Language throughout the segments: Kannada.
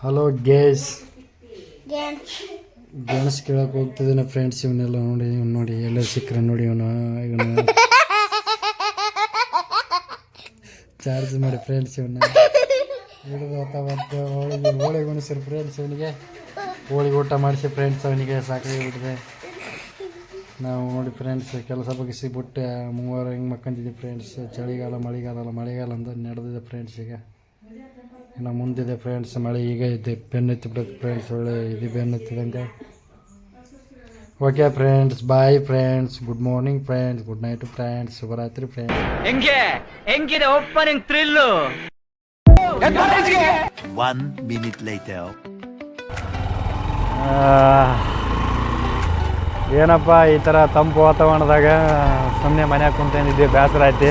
ಹಲೋ ಗೇಸ್ ಗೆಣಸ್ ಕೇಳಕ್ಕೆ ಹೋಗ್ತಿದ್ದೇನೆ ಫ್ರೆಂಡ್ಸ್. ಇವನ್ನೆಲ್ಲ ನೋಡಿ ಎಲ್ಲ ಸಿಕ್ಕರೆ ನೋಡಿ ಇವನು ಚಾರ್ಜ್ ಮಾಡಿ ಫ್ರೆಂಡ್ಸ್. ಇವನ್ನ ಹಿಡಿದು ಮತ್ತೆ ಹೋಳಿಗೆ ಉಣಿಸಿರಿ ಫ್ರೆಂಡ್ಸ್. ಇವನಿಗೆ ಹೋಳಿಗೆ ಊಟ ಮಾಡಿಸಿ ಫ್ರೆಂಡ್ಸ್. ಅವನಿಗೆ ಸಾಕಾಗಿ ಬಿಟ್ಟಿದೆ. ನಾವು ನೋಡಿ ಫ್ರೆಂಡ್ಸ್ ಕೆಲಸ ಬಗ್ಗಿಸಿಬಿಟ್ಟು ಮೂವರು ಹಿಂಗೆ ಮಕ್ಕಂತಿದ್ದೀವಿ ಫ್ರೆಂಡ್ಸ್. ಚಳಿಗಾಲ ಮಳೆಗಾಲ ಅಂತ ನಡೆದಿದೆ ಫ್ರೆಂಡ್ಸ್. ಈಗ ಇನ್ನು ಮುಂದಿದೆ ಫ್ರೆಂಡ್ಸ್ ಮಳೆ. ಈಗ ಇದೆ ಬೆನ್ನೆತ್ತಿ ಬಿಡುತ್ತೆ ಫ್ರೆಂಡ್ಸ್. ಒಳ್ಳೆ ಇದು ಬೆನ್ನೆತ್ತಿದಂಗೆ. Okay friends, bye friends, good morning friends, good night friends, ಶುಭರಾತ್ರಿ ಫ್ರೆಂಡ್ಸ್. ಹೆಂಗಿದೆ ಓಪನಿಂಗ್ ಥ್ರಿಲ್ಲು? 1 minute later. ಏನಪ್ಪ ಈ ಥರ ತಂಪು ವಾತಾವರಣದಾಗ ಸುಮ್ಮನೆ ಮನ್ಯಾಗ ಕುಂತಿದ್ದೆ, ಬೇಸರ ಐತಿ.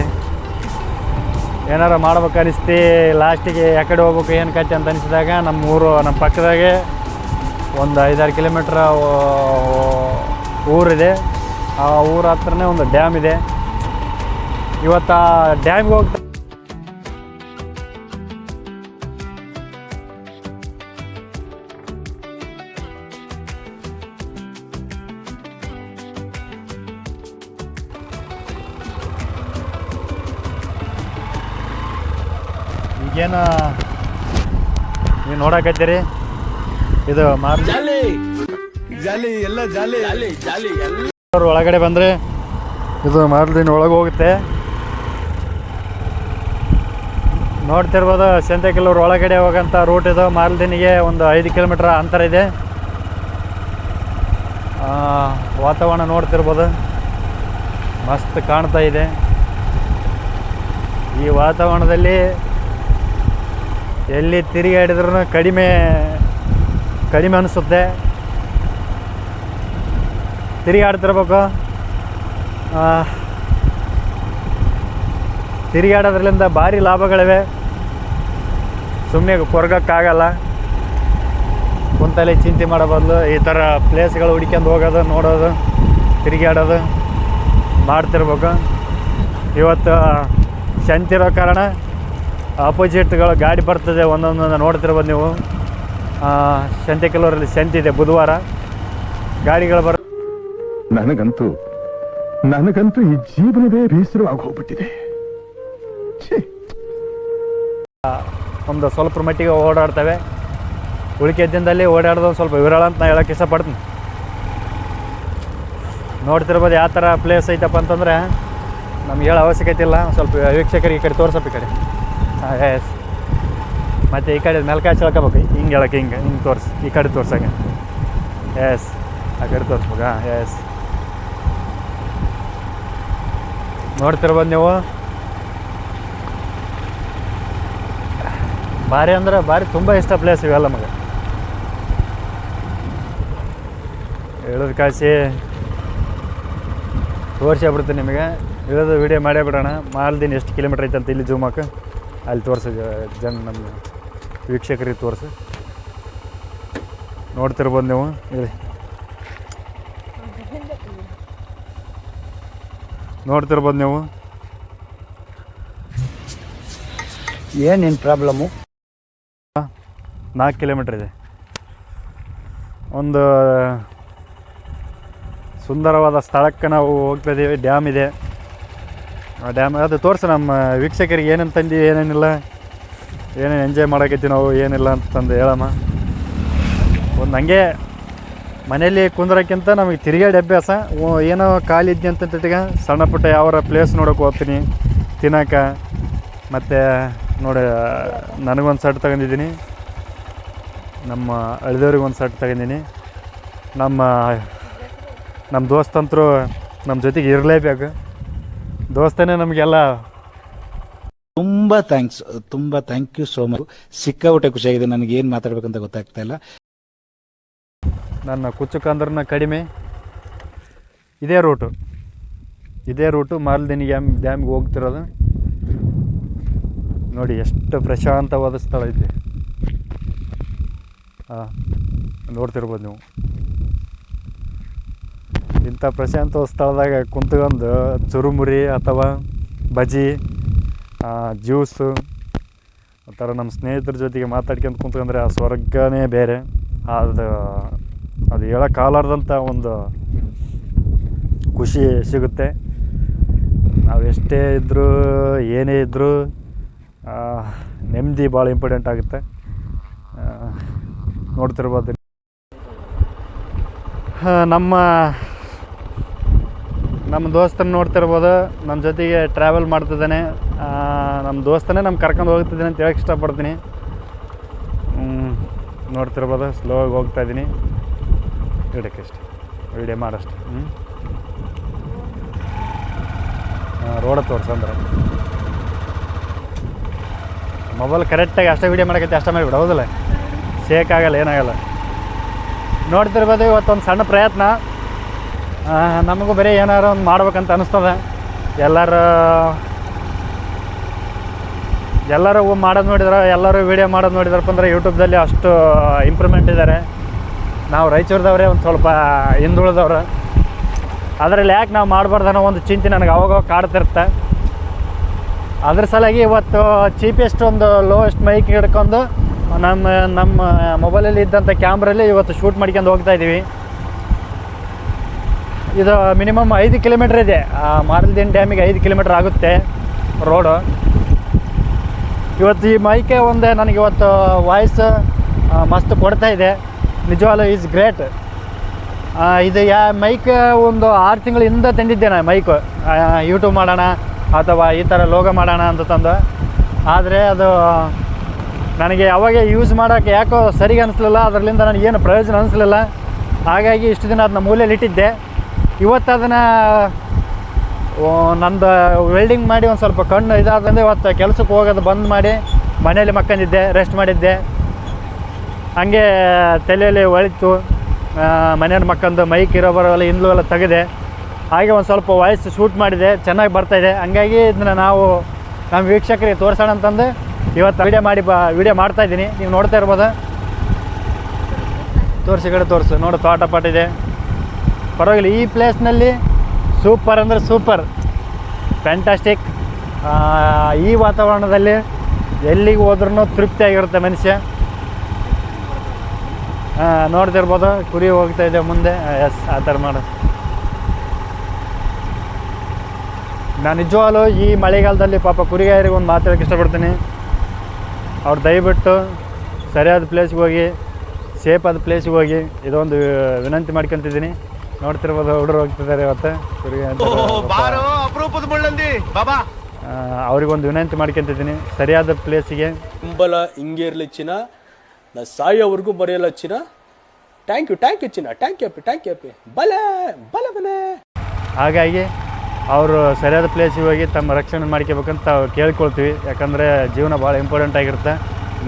ಏನಾರ ಮಾಡ್ಬೇಕು ಅನಿಸ್ತಿ. ಲಾಸ್ಟಿಗೆ ಯಾಕಡೆ ಹೋಗ್ಬೇಕು ಏನು ಕಟ್ಟಿ ಅಂತ ಅನಿಸಿದಾಗ ನಮ್ಮ ಪಕ್ಕದಾಗೆ ಒಂದು 5-6 ಕಿಲೋಮೀಟ್ರ್ ಊರಿದೆ. ಆ ಊರ ಹತ್ರನೇ ಒಂದು ಡ್ಯಾಮ್ ಇದೆ. ಇವತ್ತು ಆ ಡ್ಯಾಮ್ಗೆ ಹೋಗ್ತಾ ಈಗೇನು ನೀವು ನೋಡಕತ್ತೀರಿ, ಇದು ಒಳಗಡೆ ಬಂದರೆ ಇದು ಮಾರ್ಲಿನ ಒಳಗೆ ಹೋಗುತ್ತೆ. ನೋಡ್ತಿರ್ಬೋದು ಸಂತೆಕಲ್ಲೂರು ಒಳಗಡೆ ಹೋಗೋಂಥ ರೂಟ್ ಇದು. ಮಾರ್ಲಿನಿಗೆ ಒಂದು 5 ಕಿಲೋಮೀಟ್ರ್ ಅಂತರ ಇದೆ. ವಾತಾವರಣ ನೋಡ್ತಿರ್ಬೋದು, ಮಸ್ತ್ ಕಾಣ್ತಾ ಇದೆ. ಈ ವಾತಾವರಣದಲ್ಲಿ ಎಲ್ಲಿ ತಿರುಗಾಡಿದ್ರೂ ಕಡಿಮೆ ಅನಿಸುತ್ತೆ. ತಿರುಗಾಡ್ತಿರ್ಬೇಕು. ತಿರುಗಾಡೋದ್ರಿಂದ ಭಾರಿ ಲಾಭಗಳಿವೆ. ಸುಮ್ಮನೆ ಕೊರಗಕ್ಕಾಗಲ್ಲ. ಕುಂತಲ್ಲಿ ಚಿಂತೆ ಮಾಡೋ ಬದಲು ಈ ಥರ ಪ್ಲೇಸ್ಗಳು ಹುಡ್ಕೊಂಡು ಹೋಗೋದು, ನೋಡೋದು, ತಿರುಗಾಡೋದು ಮಾಡ್ತಿರ್ಬೇಕು. ಇವತ್ತು ಸಂತಿರೋ ಕಾರಣ ಆಪೋಸಿಟ್ಗಳು ಗಾಡಿ ಬರ್ತದೆ, ಒಂದೊಂದೊಂದು ನೋಡ್ತಿರ್ಬೋದು ನೀವು. ಸಂತೆಕಲ್ಲೂರಲ್ಲಿ ಸಂತಿದೆ, ಬುಧವಾರ ಗಾಡಿಗಳು ನನಗಂತೂ ಈ ಜೀವನವೇ ಬೇಸರವಾಗಿ ಹೋಗ್ಬಿಟ್ಟಿದೆ. ಒಂದು ಸ್ವಲ್ಪ ಮಟ್ಟಿಗೆ ಓಡಾಡ್ತವೆ. ಉಳಿಕೆ ದಿನದಲ್ಲಿ ಓಡಾಡೋದು ಒಂದು ಸ್ವಲ್ಪ ವಿರಳ ಅಂತ ನಾ ಹೇಳೋಕ್ಕೆ ಇಷ್ಟಪಡ್ತೀನಿ. ನೋಡ್ತಿರ್ಬೋದು ಯಾವ ಥರ ಪ್ಲೇಸ್ ಐತಪ್ಪ ಅಂತಂದರೆ ನಮ್ಗೆ ಹೇಳೋ ಅವಶ್ಯಕತೆ ಇಲ್ಲ. ಸ್ವಲ್ಪ ವೀಕ್ಷಕರಿಗೆ ಈ ಕಡೆ ತೋರ್ಸಪ್ಪ, ಈ ಕಡೆ. ಎಸ್. ಮತ್ತು ಈ ಕಡೆ ಮೆಲ್ಕಾಯಿ ಹೇಳ್ಕೋಬೇಕು, ಹಿಂಗೆ ಹೇಳೋಕ್ಕೆ ಹಿಂಗೆ ತೋರಿಸಿ, ಈ ಕಡೆ ತೋರ್ಸಂಗೆ. ಎಸ್, ಆ ಕಡೆ ತೋರಿಸ್ಬೇಕಾ? ಎಸ್. ನೋಡ್ತಿರ್ಬೋದು ನೀವು. ಭಾರಿ ಅಂದ್ರೆ ಭಾರಿ ತುಂಬ ಇಷ್ಟ ಪ್ಲೇಸ್ ಇವೆಲ್ಲ ನಮಗೆ. ಇಳಿದು ಕಾಯಿಸಿ ತೋರಿಸ್ಬಿಡ್ತೀನಿ ನಿಮಗೆ. ಇಳಿದು ವೀಡಿಯೋ ಮಾಡೇ ಬಿಡೋಣ. ಮಾಲ್ದಿನ ಎಷ್ಟು ಕಿಲೋಮೀಟ್ರ್ ಐತೆ ಅಂತ ಇಲ್ಲಿ ಜೂಮಕ್ಕೆ ಅಲ್ಲಿ ತೋರಿಸಿ ನಮ್ಮ ವೀಕ್ಷಕರಿಗೆ ತೋರಿಸಿ. ನೋಡ್ತಿರ್ಬೋದು ನೀವು. ಇಲ್ಲಿ ನೋಡ್ತಿರ್ಬೋದು ನೀವು. ಏನೇನು ಪ್ರಾಬ್ಲಮ್ಮು? 4 ಕಿಲೋಮೀಟ್ರ್ ಇದೆ. ಒಂದು ಸುಂದರವಾದ ಸ್ಥಳಕ್ಕೆ ನಾವು ಹೋಗ್ತಾಯಿದ್ದೀವಿ. ಡ್ಯಾಮ್ ಇದೆ. ಆ ಡ್ಯಾಮ್ ಅದು ತೋರಿಸಿ ನಮ್ಮ ವೀಕ್ಷಕರಿಗೆ ಏನೇನು ತಂದು ಏನೇನಿಲ್ಲ, ಏನೇನು ಎಂಜಾಯ್ ಮಾಡೋಕೈತಿ ನಾವು, ಏನಿಲ್ಲ ಅಂತಂದು ಹೇಳಮ್ಮ. ಒಂದು ಹಂಗೆ ಮನೇಲಿ ಕುಂದ್ರೋಕ್ಕಿಂತ ನಮಗೆ ತಿರುಗಾಡಿ ಅಭ್ಯಾಸ. ಏನೋ ಖಾಲಿ ಇದ್ನಿ ಅಂತಂತಿಗ ಸಣ್ಣ ಪುಟ್ಟ ಯಾವಾರ ಪ್ಲೇಸ್ ನೋಡೋಕೆ ಹೋಗ್ತೀನಿ, ತಿನ್ನೋಕೆ. ಮತ್ತು ನೋಡಿ ನನಗೊಂದು ಶರ್ಟ್ ತಗೊಂಡಿದ್ದೀನಿ, ನಮ್ಮ ಅಳಿದವ್ರಿಗೆ ಒಂದು ಶರ್ಟ್ ತಗೊಂಡಿನಿ. ನಮ್ಮ ದೋಸ್ತಂತರು ನಮ್ಮ ಜೊತೆಗೆ ಇರಲೇಬೇಕು. ದೋಸ್ತನೇ ನಮಗೆಲ್ಲ. ತುಂಬ ಥ್ಯಾಂಕ್ ಯು ಸೋ ಮಚ್. ಸಿಕ್ಕಾಬಿಟ್ಟೆ ಖುಷಿಯಾಗಿದೆ. ನನಗೆ ಏನು ಮಾತಾಡ್ಬೇಕಂತ ಗೊತ್ತಾಗ್ತಾ ಇಲ್ಲ. ನನ್ನ ಕುಚ್ಚುಕಂದ್ರನ್ನ ಕಡಿಮೆ. ಇದೇ ರೂಟು ಮಾಲ್ದಿನಿ ಡ್ಯಾಮ್ಗೆ ಹೋಗ್ತಿರೋದು. ನೋಡಿ ಎಷ್ಟು ಪ್ರಶಾಂತವಾದ ಸ್ಥಳ ಐತಿ. ನೋಡ್ತಿರ್ಬೋದು ನೀವು. ಇಂಥ ಪ್ರಶಾಂತವಾದ ಸ್ಥಳದಾಗ ಕುಂತ್ಕೊಂಡು ಚುರುಮುರಿ ಅಥವಾ ಬಜ್ಜಿ, ಜ್ಯೂಸು ಥರ ನಮ್ಮ ಸ್ನೇಹಿತರ ಜೊತೆಗೆ ಮಾತಾಡ್ಕೊಂತ ಕುಂತ್ಕೊಂಡ್ರೆ ಆ ಸ್ವರ್ಗನೇ ಬೇರೆ. ಅದು ಹೇಳೋಕ್ಕಾಗಲಾರ್ದಂಥ ಒಂದು ಖುಷಿ ಸಿಗುತ್ತೆ. ನಾವು ಎಷ್ಟೇ ಇದ್ದರೂ ಏನೇ ಇದ್ದರೂ ನೆಮ್ಮದಿ ಭಾಳ ಇಂಪಾರ್ಟೆಂಟ್ ಆಗುತ್ತೆ. ನೋಡ್ತಿರ್ಬೋದು ನಮ್ಮ ದೋಸ್ತನ ನೋಡ್ತಿರ್ಬೋದು, ನಮ್ಮ ಜೊತೆಗೆ ಟ್ರಾವೆಲ್ ಮಾಡ್ತಿದ್ದಾನೆ. ನಮ್ಮ ದೋಸ್ತನೇ ನಮ್ಮ ಕರ್ಕೊಂಡು ಹೋಗ್ತಿದ್ದೀನಿ ಅಂತ ಹೇಳಕ್ಕೆ ಇಷ್ಟಪಡ್ತೀನಿ. ನೋಡ್ತಿರ್ಬೋದು ಸ್ಲೋ ಆಗಿ ಹೋಗ್ತಾಯಿದ್ದೀನಿ. ಇಡಕ್ಕೆ ಇಷ್ಟ ವೀಡಿಯೋ ಮಾಡಷ್ಟು. ರೋಡ ತೋರ್ಸಂದ್ರೆ ಮೊಬೈಲ್ ಕರೆಕ್ಟಾಗಿ ಅಷ್ಟೇ ವೀಡಿಯೋ ಮಾಡೋಕ್ಕೈತೆ ಅಷ್ಟೇ ಮಾಡಿಬಿಡು, ಹೌದಲ್ಲ? ಶೇಕ್ ಆಗಲ್ಲ, ಏನಾಗಲ್ಲ. ನೋಡ್ತಿರ್ಬೋದು ಇವತ್ತೊಂದು ಸಣ್ಣ ಪ್ರಯತ್ನ. ನಮಗೂ ಬರೀ ಏನಾರು ಒಂದು ಮಾಡ್ಬೇಕಂತ ಅನ್ನಿಸ್ತದೆ. ಎಲ್ಲರೂ ಮಾಡೋದು ನೋಡಿದ್ರೆ, ಎಲ್ಲರೂ ವೀಡಿಯೋ ಮಾಡೋದು ನೋಡಿದ್ರಪ್ಪ ಅಂದರೆ ಯೂಟ್ಯೂಬ್ದಲ್ಲಿ ಅಷ್ಟು ಇಂಪ್ರೂವ್ಮೆಂಟ್ ಇದ್ದಾರೆ. ನಾವು ರಾಯಚೂರದವರೇ ಒಂದು ಸ್ವಲ್ಪ ಹಿಂದುಳಿದವ್ರು. ಅದರಲ್ಲಿ ಯಾಕೆ ನಾವು ಮಾಡಬಾರ್ದು ಅನ್ನೋ ಒಂದು ಚಿಂತೆ ನನಗೆ ಅವಾಗ ಕಾಡ್ತಿರುತ್ತೆ. ಅದ್ರ ಸಲುವಾಗಿ ಇವತ್ತು ಚೀಪೆಸ್ಟ್ ಒಂದು ಲೋಯೆಸ್ಟ್ ಮೈಕ್ ಹಿಡ್ಕೊಂಡು ನಮ್ಮ ಮೊಬೈಲಲ್ಲಿ ಇದ್ದಂಥ ಕ್ಯಾಮ್ರಲ್ಲಿ ಇವತ್ತು ಶೂಟ್ ಮಾಡ್ಕೊಂಡು ಹೋಗ್ತಾಯಿದ್ದೀವಿ. ಇದು ಮಿನಿಮಮ್ 5 ಕಿಲೋಮೀಟ್ರ್ ಇದೆ. ಮಾರಲ್ದಿನ ಡ್ಯಾಮಿಗೆ 5 ಕಿಲೋಮೀಟ್ರ್ ಆಗುತ್ತೆ ರೋಡು. ಇವತ್ತು ಈ ಮೈಕೆ ಒಂದೇ ನನಗೆ ಇವತ್ತು ವಾಯ್ಸ್ ಮಸ್ತ್ ಕೊಡ್ತಾಯಿದೆ. ನಿಜವಾಗ್ಲೂ ಈಸ್ ಗ್ರೇಟ್. ಇದು ಮೈಕ್ ಒಂದು 6 ತಿಂಗಳ ಹಿಂದೆ ತಂದಿದ್ದೆ ನಾನು ಮೈಕು, ಯೂಟ್ಯೂಬ್ ಮಾಡೋಣ ಅಥವಾ ಈ ಥರ ಲೋಗೋ ಮಾಡೋಣ ಅಂತ ತಂದು. ಆದರೆ ಅದು ನನಗೆ ಅವಾಗೆ ಯೂಸ್ ಮಾಡೋಕ್ಕೆ ಯಾಕೋ ಸರಿಗೆ ಅನಿಸ್ಲಿಲ್ಲ. ಅದರಿಂದ ನನಗೇನು ಪ್ರಯೋಜನ ಅನಿಸ್ಲಿಲ್ಲ. ಹಾಗಾಗಿ ಇಷ್ಟು ದಿನ ಅದನ್ನ ಮೂಲೆಯಲ್ಲಿ ಇಟ್ಟಿದ್ದೆ. ಇವತ್ತು ಅದನ್ನು ನಂದು ವೆಲ್ಡಿಂಗ್ ಮಾಡಿ ಒಂದು ಸ್ವಲ್ಪ ಕಣ್ಣು ಇದಾದಂದರೆ ಇವತ್ತು ಕೆಲಸಕ್ಕೆ ಹೋಗೋದು ಬಂದ್ ಮಾಡಿ ಮನೆಯಲ್ಲಿ ಮಕ್ಕಂದಿದ್ದೆ, ರೆಸ್ಟ್ ಮಾಡಿದ್ದೆ. ಹಾಗೆ ತಲೆಯಲ್ಲಿ ಒಳಿತು ಮನೆಯಲ್ಲಿ ಮಕ್ಕಂದು ಮೈಕ್ ಇರೋ ಬರೋಲ್ಲ ಹಿಂದೂ ಎಲ್ಲ ತೆಗೆದೆ. ಹಾಗೆ ಒಂದು ಸ್ವಲ್ಪ ವಾಯ್ಸ್ ಶೂಟ್ ಮಾಡಿದೆ, ಚೆನ್ನಾಗಿ ಬರ್ತಾಯಿದೆ. ಹಂಗಾಗಿ ಇದನ್ನು ನಮ್ಮ ವೀಕ್ಷಕರಿಗೆ ತೋರಿಸೋಣ ಅಂತಂದು ಇವತ್ತು ವೀಡಿಯೋ ಮಾಡ್ತಾಯಿದ್ದೀನಿ. ನೀವು ನೋಡ್ತಾ ಇರ್ಬೋದು. ತೋರಿಸಿ ಕಡೆ ತೋರಿಸು ನೋಡು, ತೋಟ ಪಾಟ ಇದೆ, ಪರವಾಗಿಲ್ಲ. ಈ ಪ್ಲೇಸ್ನಲ್ಲಿ ಸೂಪರ್ ಅಂದರೆ ಸೂಪರ್, ಫ್ಯಾಂಟಾಸ್ಟಿಕ್. ಈ ವಾತಾವರಣದಲ್ಲಿ ಎಲ್ಲಿಗೆ ಹೋದ್ರೂ ತೃಪ್ತಿಯಾಗಿರುತ್ತೆ ಮನುಷ್ಯ. ನೋಡ್ತಿರ್ಬೋದು ಕುರಿ ಹೋಗ್ತಾಯಿದೆ ಮುಂದೆ. ಎಸ್, ಆ ಥರ ಮಾಡು. ನಾನು ನಿಜವಾಗ್ಲೂ ಈ ಮಳೆಗಾಲದಲ್ಲಿ ಪಾಪ ಕುರಿಗಾಯರಿಗೆ ಒಂದು ಮಾತಾಡೋಕ್ಕೆ ಇಷ್ಟಪಡ್ತೀನಿ. ಅವ್ರು ದಯವಿಟ್ಟು ಸರಿಯಾದ ಪ್ಲೇಸ್ಗೆ ಹೋಗಿ, ಸೇಫ್ ಆದ ಪ್ಲೇಸ್ಗೆ ಹೋಗಿ, ಇದೊಂದು ವಿನಂತಿ ಮಾಡ್ಕೊತಿದ್ದೀನಿ. ನೋಡ್ತಿರ್ಬೋದು ಹುಡುಗರು ಹೋಗ್ತಿದ್ದಾರೆ ಇವತ್ತು ಕುರಿಗೆ ಅಂತ. ಅವ್ರಿಗೊಂದು ವಿನಂತಿ ಮಾಡ್ಕೊತಿದ್ದೀನಿ, ಸರಿಯಾದ ಪ್ಲೇಸಿಗೆ ಹಿಂಬಲ ಹಿಂಗೆ ಇರಲಿ ಚಿನ್ನ, ನಾ ಸಾಯೋವರೆಗೂ ಬರೆಯಲ್ಲ ಚಿನ್ನ. ಥ್ಯಾಂಕ್ ಯು ಚಿನ್ನ, ಥ್ಯಾಂಕ್ ಯು ಅಪ್ಪಿ ಬಲೆ ಬಲೆ. ಹಾಗಾಗಿ ಅವರು ಸರಿಯಾದ ಪ್ಲೇಸಿಗೆ ಹೋಗಿ ತಮ್ಮ ರಕ್ಷಣೆ ಮಾಡ್ಕೋಬೇಕಂತ ಕೇಳ್ಕೊಳ್ತೀವಿ. ಯಾಕಂದರೆ ಜೀವನ ಭಾಳ ಇಂಪಾರ್ಟೆಂಟ್ ಆಗಿರುತ್ತೆ.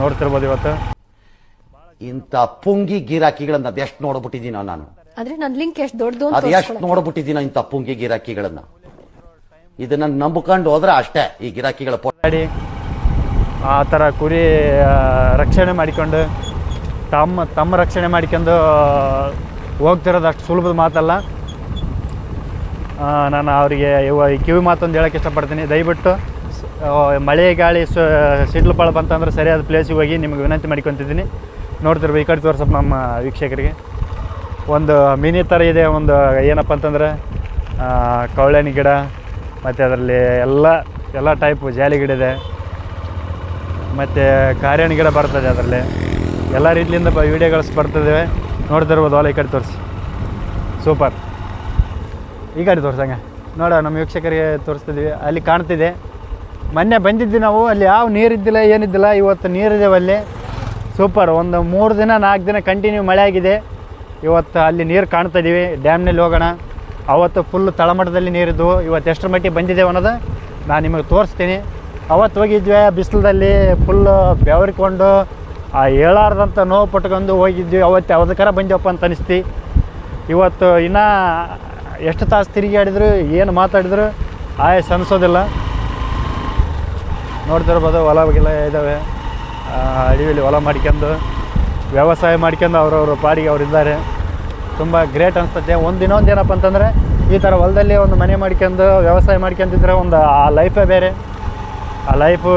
ನೋಡ್ತಿರ್ಬೋದು ಇವತ್ತು ಇಂಥ ಪುಂಗಿ ಗಿರಾಕಿಗಳನ್ನ ಎಷ್ಟು ನೋಡ್ಬಿಟ್ಟಿದ್ದೀನೋ ನಾನು. ಆದ್ರೆ ನನ್ನ ಲಿಂಕ್ ಎಷ್ಟು ದೊಡ್ಡದು ಅದು ಎಷ್ಟು ನೋಡ್ಬಿಟ್ಟಿದ್ದೀನೋ ಇಂಥ ಪುಂಗಿ ಗಿರಾಕಿಗಳನ್ನ. ಇದನ್ನ ನಂಬ್ಕೊಂಡು ಹೋದ್ರೆ ಅಷ್ಟೇ ಈ ಗಿರಾಕಿಗಳ ಪೋಡಿ ಆ ಥರ ಕುರಿ ರಕ್ಷಣೆ ಮಾಡಿಕೊಂಡು ತಮ್ಮ ರಕ್ಷಣೆ ಮಾಡ್ಕೊಂಡು ಹೋಗ್ತಿರೋದು ಅಷ್ಟು ಸುಲಭದ ಮಾತಲ್ಲ. ನಾನು ಅವರಿಗೆ ಕಿವಿ ಮಾತೊಂದು ಹೇಳೋಕ್ಕೆ ಇಷ್ಟಪಡ್ತೀನಿ. ದಯವಿಟ್ಟು ಮಳೆ ಗಾಳಿ ಸಿಡ್ಲು ಪಾಳು ಬಂತಂದ್ರೆ ಸರಿಯಾದ ಪ್ಲೇಸಿಗೆ ಹೋಗಿ ನಿಮಗೆ ವಿನಂತಿ ಮಾಡ್ಕೊತಿದ್ದೀನಿ. ನೋಡ್ತಿರ್ಬೋದು ಈ ಕಡೆ ತೋರ್ಸಪ್ಪ ನಮ್ಮ ವೀಕ್ಷಕರಿಗೆ. ಒಂದು ಮಿನಿ ಥರ ಇದೆ. ಒಂದು ಏನಪ್ಪ ಅಂತಂದ್ರೆ ಕವಳೆನಿ ಗಿಡ, ಮತ್ತು ಅದರಲ್ಲಿ ಎಲ್ಲ ಟೈಪು ಜಾಲಿ ಗಿಡ ಇದೆ, ಮತ್ತು ಕಾರ್ಯಾಣಿ ಗಿಡ ಬರ್ತದೆ. ಅದರಲ್ಲಿ ಎಲ್ಲ ರೀತಿಯಿಂದ ವೀಡಿಯೋಗಳು ಬರ್ತಿದ್ದಾವೆ. ನೋಡ್ತಿರ್ಬೋದು. ಹೊಲ ಈ ಕಡೆ ತೋರಿಸಿ, ಸೂಪರ್. ಈ ಕಡೆ ತೋರ್ಸಂಗೆ ನೋಡ, ನಮ್ಮ ವೀಕ್ಷಕರಿಗೆ ತೋರಿಸ್ತಿದ್ವಿ. ಅಲ್ಲಿ ಕಾಣ್ತಿದೆ. ಮೊನ್ನೆ ಬಂದಿದ್ವಿ ನಾವು, ಅಲ್ಲಿ ಯಾವ ನೀರಿದ್ದಿಲ್ಲ ಏನಿದ್ದಿಲ್ಲ. ಇವತ್ತು ನೀರಿದ್ದೇವೆ ಅಲ್ಲಿ, ಸೂಪರ್. ಒಂದು 3 ದಿನ 4 ದಿನ ಕಂಟಿನ್ಯೂ ಮಳೆ ಆಗಿದೆ. ಇವತ್ತು ಅಲ್ಲಿ ನೀರು ಕಾಣ್ತಾ ಇದ್ದೀವಿ. ಡ್ಯಾಮ್ನಲ್ಲಿ ಹೋಗೋಣ. ಅವತ್ತು ಫುಲ್ ತಳಮಟ್ಟದಲ್ಲಿ ನೀರಿದ್ದು. ಇವತ್ತು ಎಷ್ಟರ ಮಟ್ಟಿಗೆ ಬಂದಿದ್ದೇವೆ ಅನ್ನೋದು ನಾನು ನಿಮಗೆ ತೋರಿಸ್ತೀನಿ. ಅವತ್ತು ಹೋಗಿದ್ವಿ ಬಿಸಿಲಲ್ಲಿ ಫುಲ್ಲು ಬೆವರಿಕೊಂಡು ಹೇಳಾರ್ದಂಥ ನೋವು ಪಟ್ಕೊಂಡು ಹೋಗಿದ್ವಿ. ಅವತ್ತು ಯಾವುದಕ್ಕಾರ ಬಂದೆವಪ್ಪ ಅಂತ ಅನಿಸ್ತಿ. ಇವತ್ತು ಇನ್ನೂ ಎಷ್ಟು ತಾಸು ತಿರುಗಾಡಿದ್ರು ಏನು ಮಾತಾಡಿದ್ರು ಆಯಸ್ ಅನಿಸೋದಿಲ್ಲ. ನೋಡ್ತಿರ್ಬೋದು ಹೊಲಗೆಲ್ಲ ಇದ್ದಾವೆ. ಅಡವಿಲಿ ಹೊಲ ಮಾಡ್ಕೊಂಡು ವ್ಯವಸಾಯ ಮಾಡ್ಕೊಂಡು ಅವ್ರವ್ರ ಪಾಡಿಗೆ ಅವರಿದ್ದಾರೆ. ತುಂಬ ಗ್ರೇಟ್ ಅನಿಸ್ತದೆ. ಇನ್ನೊಂದು ಏನಪ್ಪ ಅಂತಂದರೆ ಈ ಥರ ಹೊಲದಲ್ಲಿ ಒಂದು ಮನೆ ಮಾಡ್ಕೊಂಡು ವ್ಯವಸಾಯ ಮಾಡ್ಕೊಂತಿದ್ರೆ ಒಂದು ಆ ಲೈಫೇ ಬೇರೆ. ಆ ಲೈಫು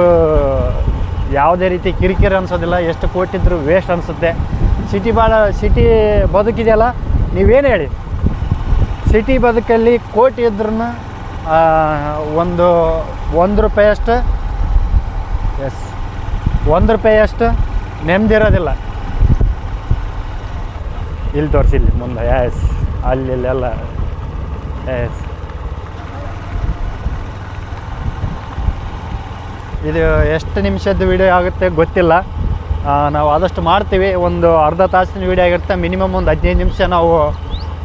ಯಾವುದೇ ರೀತಿ ಕಿರಿಕಿರಿ ಅನಿಸೋದಿಲ್ಲ. ಎಷ್ಟು ಕೋಟಿದ್ರು ವೇಸ್ಟ್ ಅನಿಸುತ್ತೆ. ಸಿಟಿ ಬದುಕಿದೆಯಲ್ಲ, ನೀವೇನು ಹೇಳಿ, ಸಿಟಿ ಬದುಕಲ್ಲಿ ಕೋಟಿ ಇದ್ರೂ ಒಂದು ರೂಪಾಯಿಯಷ್ಟು ₹1 ನೆಮ್ಮದಿ ಇರೋದಿಲ್ಲ. ಇಲ್ಲಿ ತೋರಿಸಿ, ಇಲ್ಲಿ ಮುಂದೆ ಅಲ್ಲೆಲ್ಲ ಇದು ಎಷ್ಟು ನಿಮಿಷದ ವಿಡಿಯೋ ಆಗುತ್ತೆ ಗೊತ್ತಿಲ್ಲ. ನಾವು ಆದಷ್ಟು ಮಾಡ್ತೀವಿ. ಒಂದು ಅರ್ಧ ತಾಸಿನ ವಿಡಿಯೋ ಆಗಿರುತ್ತೆ. ಮಿನಿಮಮ್ ಒಂದು 15 ನಿಮಿಷ ನಾವು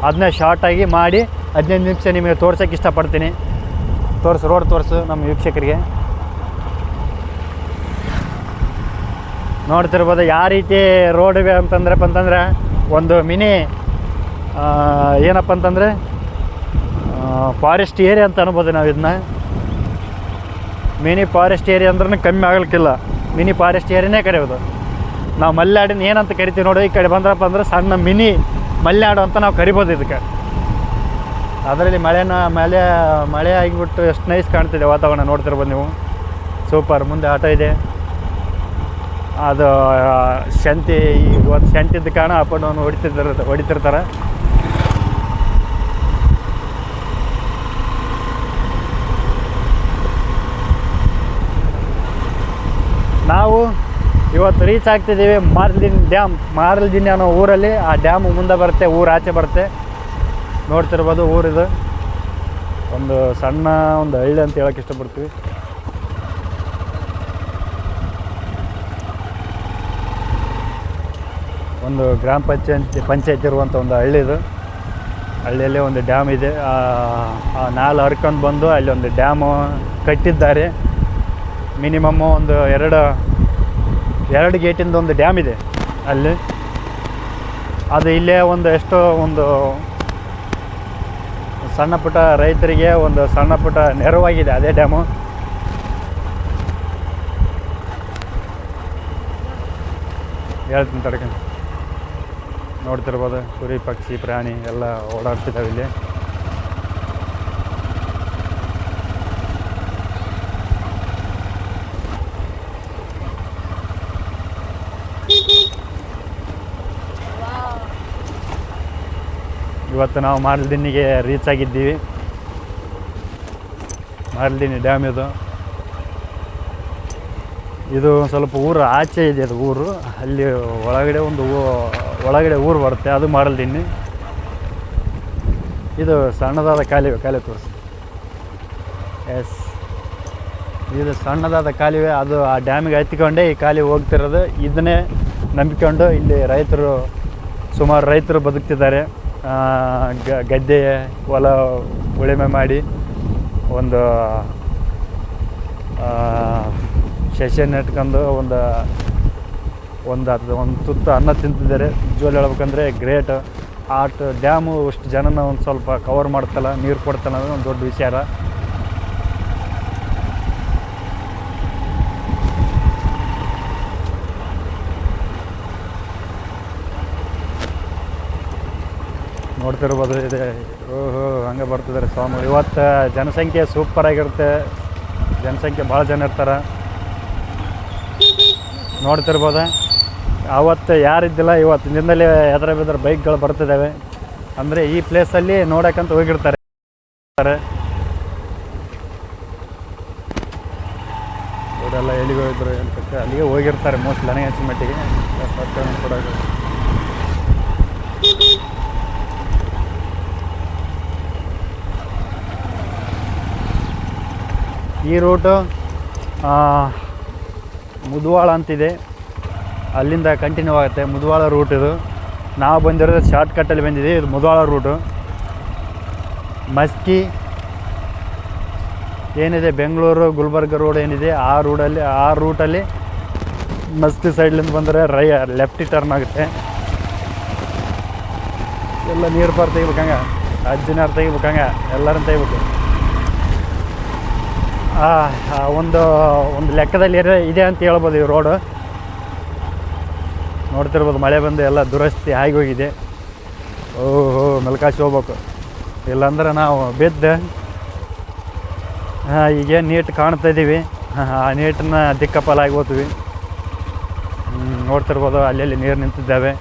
ಅದನ್ನೇ ಶಾರ್ಟಾಗಿ ಮಾಡಿ 15 ನಿಮಿಷ ನಿಮಗೆ ತೋರ್ಸೋಕ್ಕೆ ಇಷ್ಟಪಡ್ತೀನಿ. ರೋಡ್ ತೋರಿಸು ನಮ್ಮ ವೀಕ್ಷಕರಿಗೆ. ನೋಡ್ತಿರ್ಬೋದು ಯಾವ ರೀತಿ ರೋಡ್ ಇವೆ ಅಂತಂದ್ರೆ ಒಂದು ಮಿನಿ ಏನಪ್ಪ ಅಂತಂದರೆ ಫಾರೆಸ್ಟ್ ಏರಿಯಾ ಅಂತ ಅನ್ಬೋದು ನಾವು ಇದನ್ನ. ಮಿನಿ ಫಾರೆಸ್ಟ್ ಏರಿಯಾ ಅಂದ್ರೂ ಕಮ್ಮಿ ಆಗಲಿಕ್ಕಿಲ್ಲ. ಮಿನಿ ಫಾರೆಸ್ಟ್ ಏರಿಯಾನೇ ಕರೆಯೋದು. ನಾವು ಮಲೆನಾಡಿನ ಏನಂತ ಕರಿತೀವಿ ನೋಡಿ, ಈ ಕಡೆ ಬಂದ್ರಪ್ಪ ಅಂದ್ರೆ ಸಣ್ಣ ಮಿನಿ ಮಲೆನಾಡು ಅಂತ ನಾವು ಕರಿಬೋದು ಇದಕ್ಕೆ. ಅದರಲ್ಲಿ ಮಳೆ ಆಗಿಬಿಟ್ಟು ಎಷ್ಟು ನೈಸ್ ಕಾಣ್ತಿದೆ ವಾತಾವರಣ. ನೋಡ್ತಿರ್ಬೋದು ನೀವು, ಸೂಪರ್. ಮುಂದೆ ಆಟೋ ಇದೆ, ಅದು ಶಂತಿ ಇವತ್ತು ಶಂತಿದ್ದ ಕಾರಣ ಅಪ್ ಆ್ಯಂಡ್ ಡೌನ್ ಹೊಡಿತಿರ್ತಾರೆ. ನಾವು ಇವತ್ತು ರೀಚ್ ಆಗ್ತಿದ್ದೀವಿ ಮಾರಲ್ದಿನ್ನಿ ಅನ್ನೋ ಊರಲ್ಲಿ. ಆ ಡ್ಯಾಮು ಮುಂದೆ ಬರುತ್ತೆ, ಊರು ಆಚೆ ಬರುತ್ತೆ. ನೋಡ್ತಿರ್ಬೋದು ಊರಿದು. ಒಂದು ಸಣ್ಣ ಒಂದು ಹಳ್ಳಿ ಅಂತ ಹೇಳೋಕ್ಕೆ ಇಷ್ಟಪಡ್ತೀವಿ. ಒಂದು ಗ್ರಾಮ ಪಂಚಾಯತ್ ಇರುವಂಥ ಒಂದು ಹಳ್ಳಿ ಇದು. ಹಳ್ಳಿಯಲ್ಲೇ ಒಂದು ಡ್ಯಾಮ್ ಇದೆ. ಆ ನಾಲ್ ಹರ್ಕೊಂಡು ಬಂದು ಅಲ್ಲಿ ಒಂದು ಡ್ಯಾಮು ಕಟ್ಟಿದ್ದಾರೆ. ಮಿನಿಮಮ್ಮು ಒಂದು ಎರಡು ಗೇಟಿಂದ ಒಂದು ಡ್ಯಾಮ್ ಇದೆ ಅಲ್ಲಿ. ಅದು ಇಲ್ಲೇ ಒಂದು ಸಣ್ಣ ಪುಟ್ಟ ರೈತರಿಗೆ ಒಂದು ಸಣ್ಣ ಪುಟ್ಟ ನೆರವಾಗಿದೆ ಅದೇ ಡ್ಯಾಮು. ಹೇಳ್ತೀನಿ ತಡ್ಕೊಂಡು. ನೋಡ್ತಿರ್ಬೋದು ಕುರಿ ಪಕ್ಷಿ ಪ್ರಾಣಿ ಎಲ್ಲ ಓಡಾಡ್ತಿದ್ದಾವೆ ಇಲ್ಲಿ. ಇವತ್ತು ನಾವು ಮಾರಲ್ದಿನ್ನಿಗೆ ರೀಚ್ ಆಗಿದ್ದೀವಿ. ಮಾರಲ್ದಿನ್ನಿ ಡ್ಯಾಮ್ ಇದು ಸ್ವಲ್ಪ ಊರು ಆಚೆ ಇದೆ. ಅದು ಊರು ಅಲ್ಲಿ ಒಳಗಡೆ ಊರು ಬರುತ್ತೆ, ಅದು ಮಾರಲ್ದಿನ್ನಿ. ಇದು ಸಣ್ಣದಾದ ಕಾಲುವೆ ತೋರಿಸಿ. ಇದು ಸಣ್ಣದಾದ ಕಾಲುವೆ. ಅದು ಆ ಡ್ಯಾಮಿಗೆ ಹತ್ತಿಕೊಂಡೇ ಈ ಕಾಲುವೆ ಹೋಗ್ತಿರೋದು. ಇದನ್ನೇ ನಂಬಿಕೊಂಡು ಇಲ್ಲಿ ಸುಮಾರು ರೈತರು ಬದುಕ್ತಿದ್ದಾರೆ. ಗದ್ದೆ ಹೊಲ ಉಳುಮೆ ಮಾಡಿ ಒಂದು ಸೆಷನ್ ಇಟ್ಕೊಂಡು ಒಂದು ತುತ್ತು ಅನ್ನ ತಿಂತಿದ್ದಾರೆ. ನಿಜವಾಗ್ಲೂ ಹೇಳ್ಬೇಕಂದ್ರೆ ಗ್ರೇಟ್. ಡ್ಯಾಮು ಅಷ್ಟು ಜನನ ಒಂದು ಸ್ವಲ್ಪ ಕವರ್ ಮಾಡ್ತಲ್ಲ, ನೀರು ಕೊಡ್ತಲ್ಲ, ಅನ್ನೋದು ಒಂದು ದೊಡ್ಡ ವಿಚಾರ. ನೋಡ್ತಿರ್ಬೋದು ಇದೆ. ಹಂಗೆ ಬರ್ತಿದ್ದಾರೆ ಸ್ವಾಮಿಗಳು. ಇವತ್ತು ಜನಸಂಖ್ಯೆ ಸೂಪರಾಗಿರುತ್ತೆ. ಜನಸಂಖ್ಯೆ ಭಾಳ ಜನ ಇರ್ತಾರೆ. ನೋಡ್ತಿರ್ಬೋದು. ಅವತ್ತು ಯಾರಿದ್ದಿಲ್ಲ, ಇವತ್ತು ದಿನದಲ್ಲಿ ಎದುರ ಬೈಕ್ಗಳು ಬರ್ತಿದ್ದಾವೆ. ಅಂದರೆ ಈ ಪ್ಲೇಸಲ್ಲಿ ನೋಡೋಕ್ಕಂತ ಹೋಗಿರ್ತಾರೆ. ಅವರೆಲ್ಲ ಎಲ್ಲಿಗೆ ಹೋಗಿದ್ರು ಅಂತ ಅಲ್ಲಿಗೆ ಹೋಗಿರ್ತಾರೆ ಮೋಸ್ಟ್ಲಿ, ನನಗೆ ಅನಿಸಿದ ಮಟ್ಟಿಗೆ. ಕೊಡೋದು ಈ ರೂಟು ಮುಧವಾಳ ಅಂತಿದೆ, ಅಲ್ಲಿಂದ ಕಂಟಿನ್ಯೂ ಆಗುತ್ತೆ. ಮುಧವಾಳ ರೂಟ್ ಇದು. ನಾವು ಬಂದಿರೋದು ಶಾರ್ಟ್ಕಟ್ಟಲ್ಲಿ ಬಂದಿದ್ದೀವಿ. ಇದು ಮುಧವಾಳ ರೂಟು. ಮಸ್ಕಿ ಏನಿದೆ, ಬೆಂಗಳೂರು ಗುಲ್ಬರ್ಗ ರೋಡ್ ಏನಿದೆ, ಆ ರೂಟಲ್ಲಿ ಮಸ್ಕಿ ಸೈಡ್ಲಿಂದ ಬಂದರೆ ಲೆಫ್ಟ್ ಟರ್ನ್ ಆಗುತ್ತೆ. ಎಲ್ಲ ನೀರು ಪಾರು ತೆಗಿಬೇಕಂಗೆ, ಅಜ್ಜಿನಾರು ತೆಗಿಬೇಕಂಗೆ, ಎಲ್ಲರನ್ನ ತೆಗಿಬೇಕು. ಒಂದು ಲೆಕ್ಕದಲ್ಲಿ ಇದೆ ಅಂತ ಹೇಳ್ಬೋದು ಈ ರೋಡು. ನೋಡ್ತಿರ್ಬೋದು, ಮಳೆ ಬಂದು ಎಲ್ಲ ದುರಸ್ತಿ ಆಗೋಗಿದೆ. ಮೆಲ್ಕಾಶಿ ಹೋಗ್ಬೇಕು, ಇಲ್ಲಾಂದ್ರೆ ನಾವು ಬಿದ್ದು ಈಗೇನು ನೀಟ್ ಕಾಣ್ತಾ ಇದ್ದೀವಿ, ಆ ನೀಟನ್ನ ದಿಕ್ಕಪಾಲಾಗಿ ಹೋಗ್ತೀವಿ. ನೋಡ್ತಿರ್ಬೋದು ಅಲ್ಲಿ ನೀರು ನಿಂತಿದ್ದಾವೆ.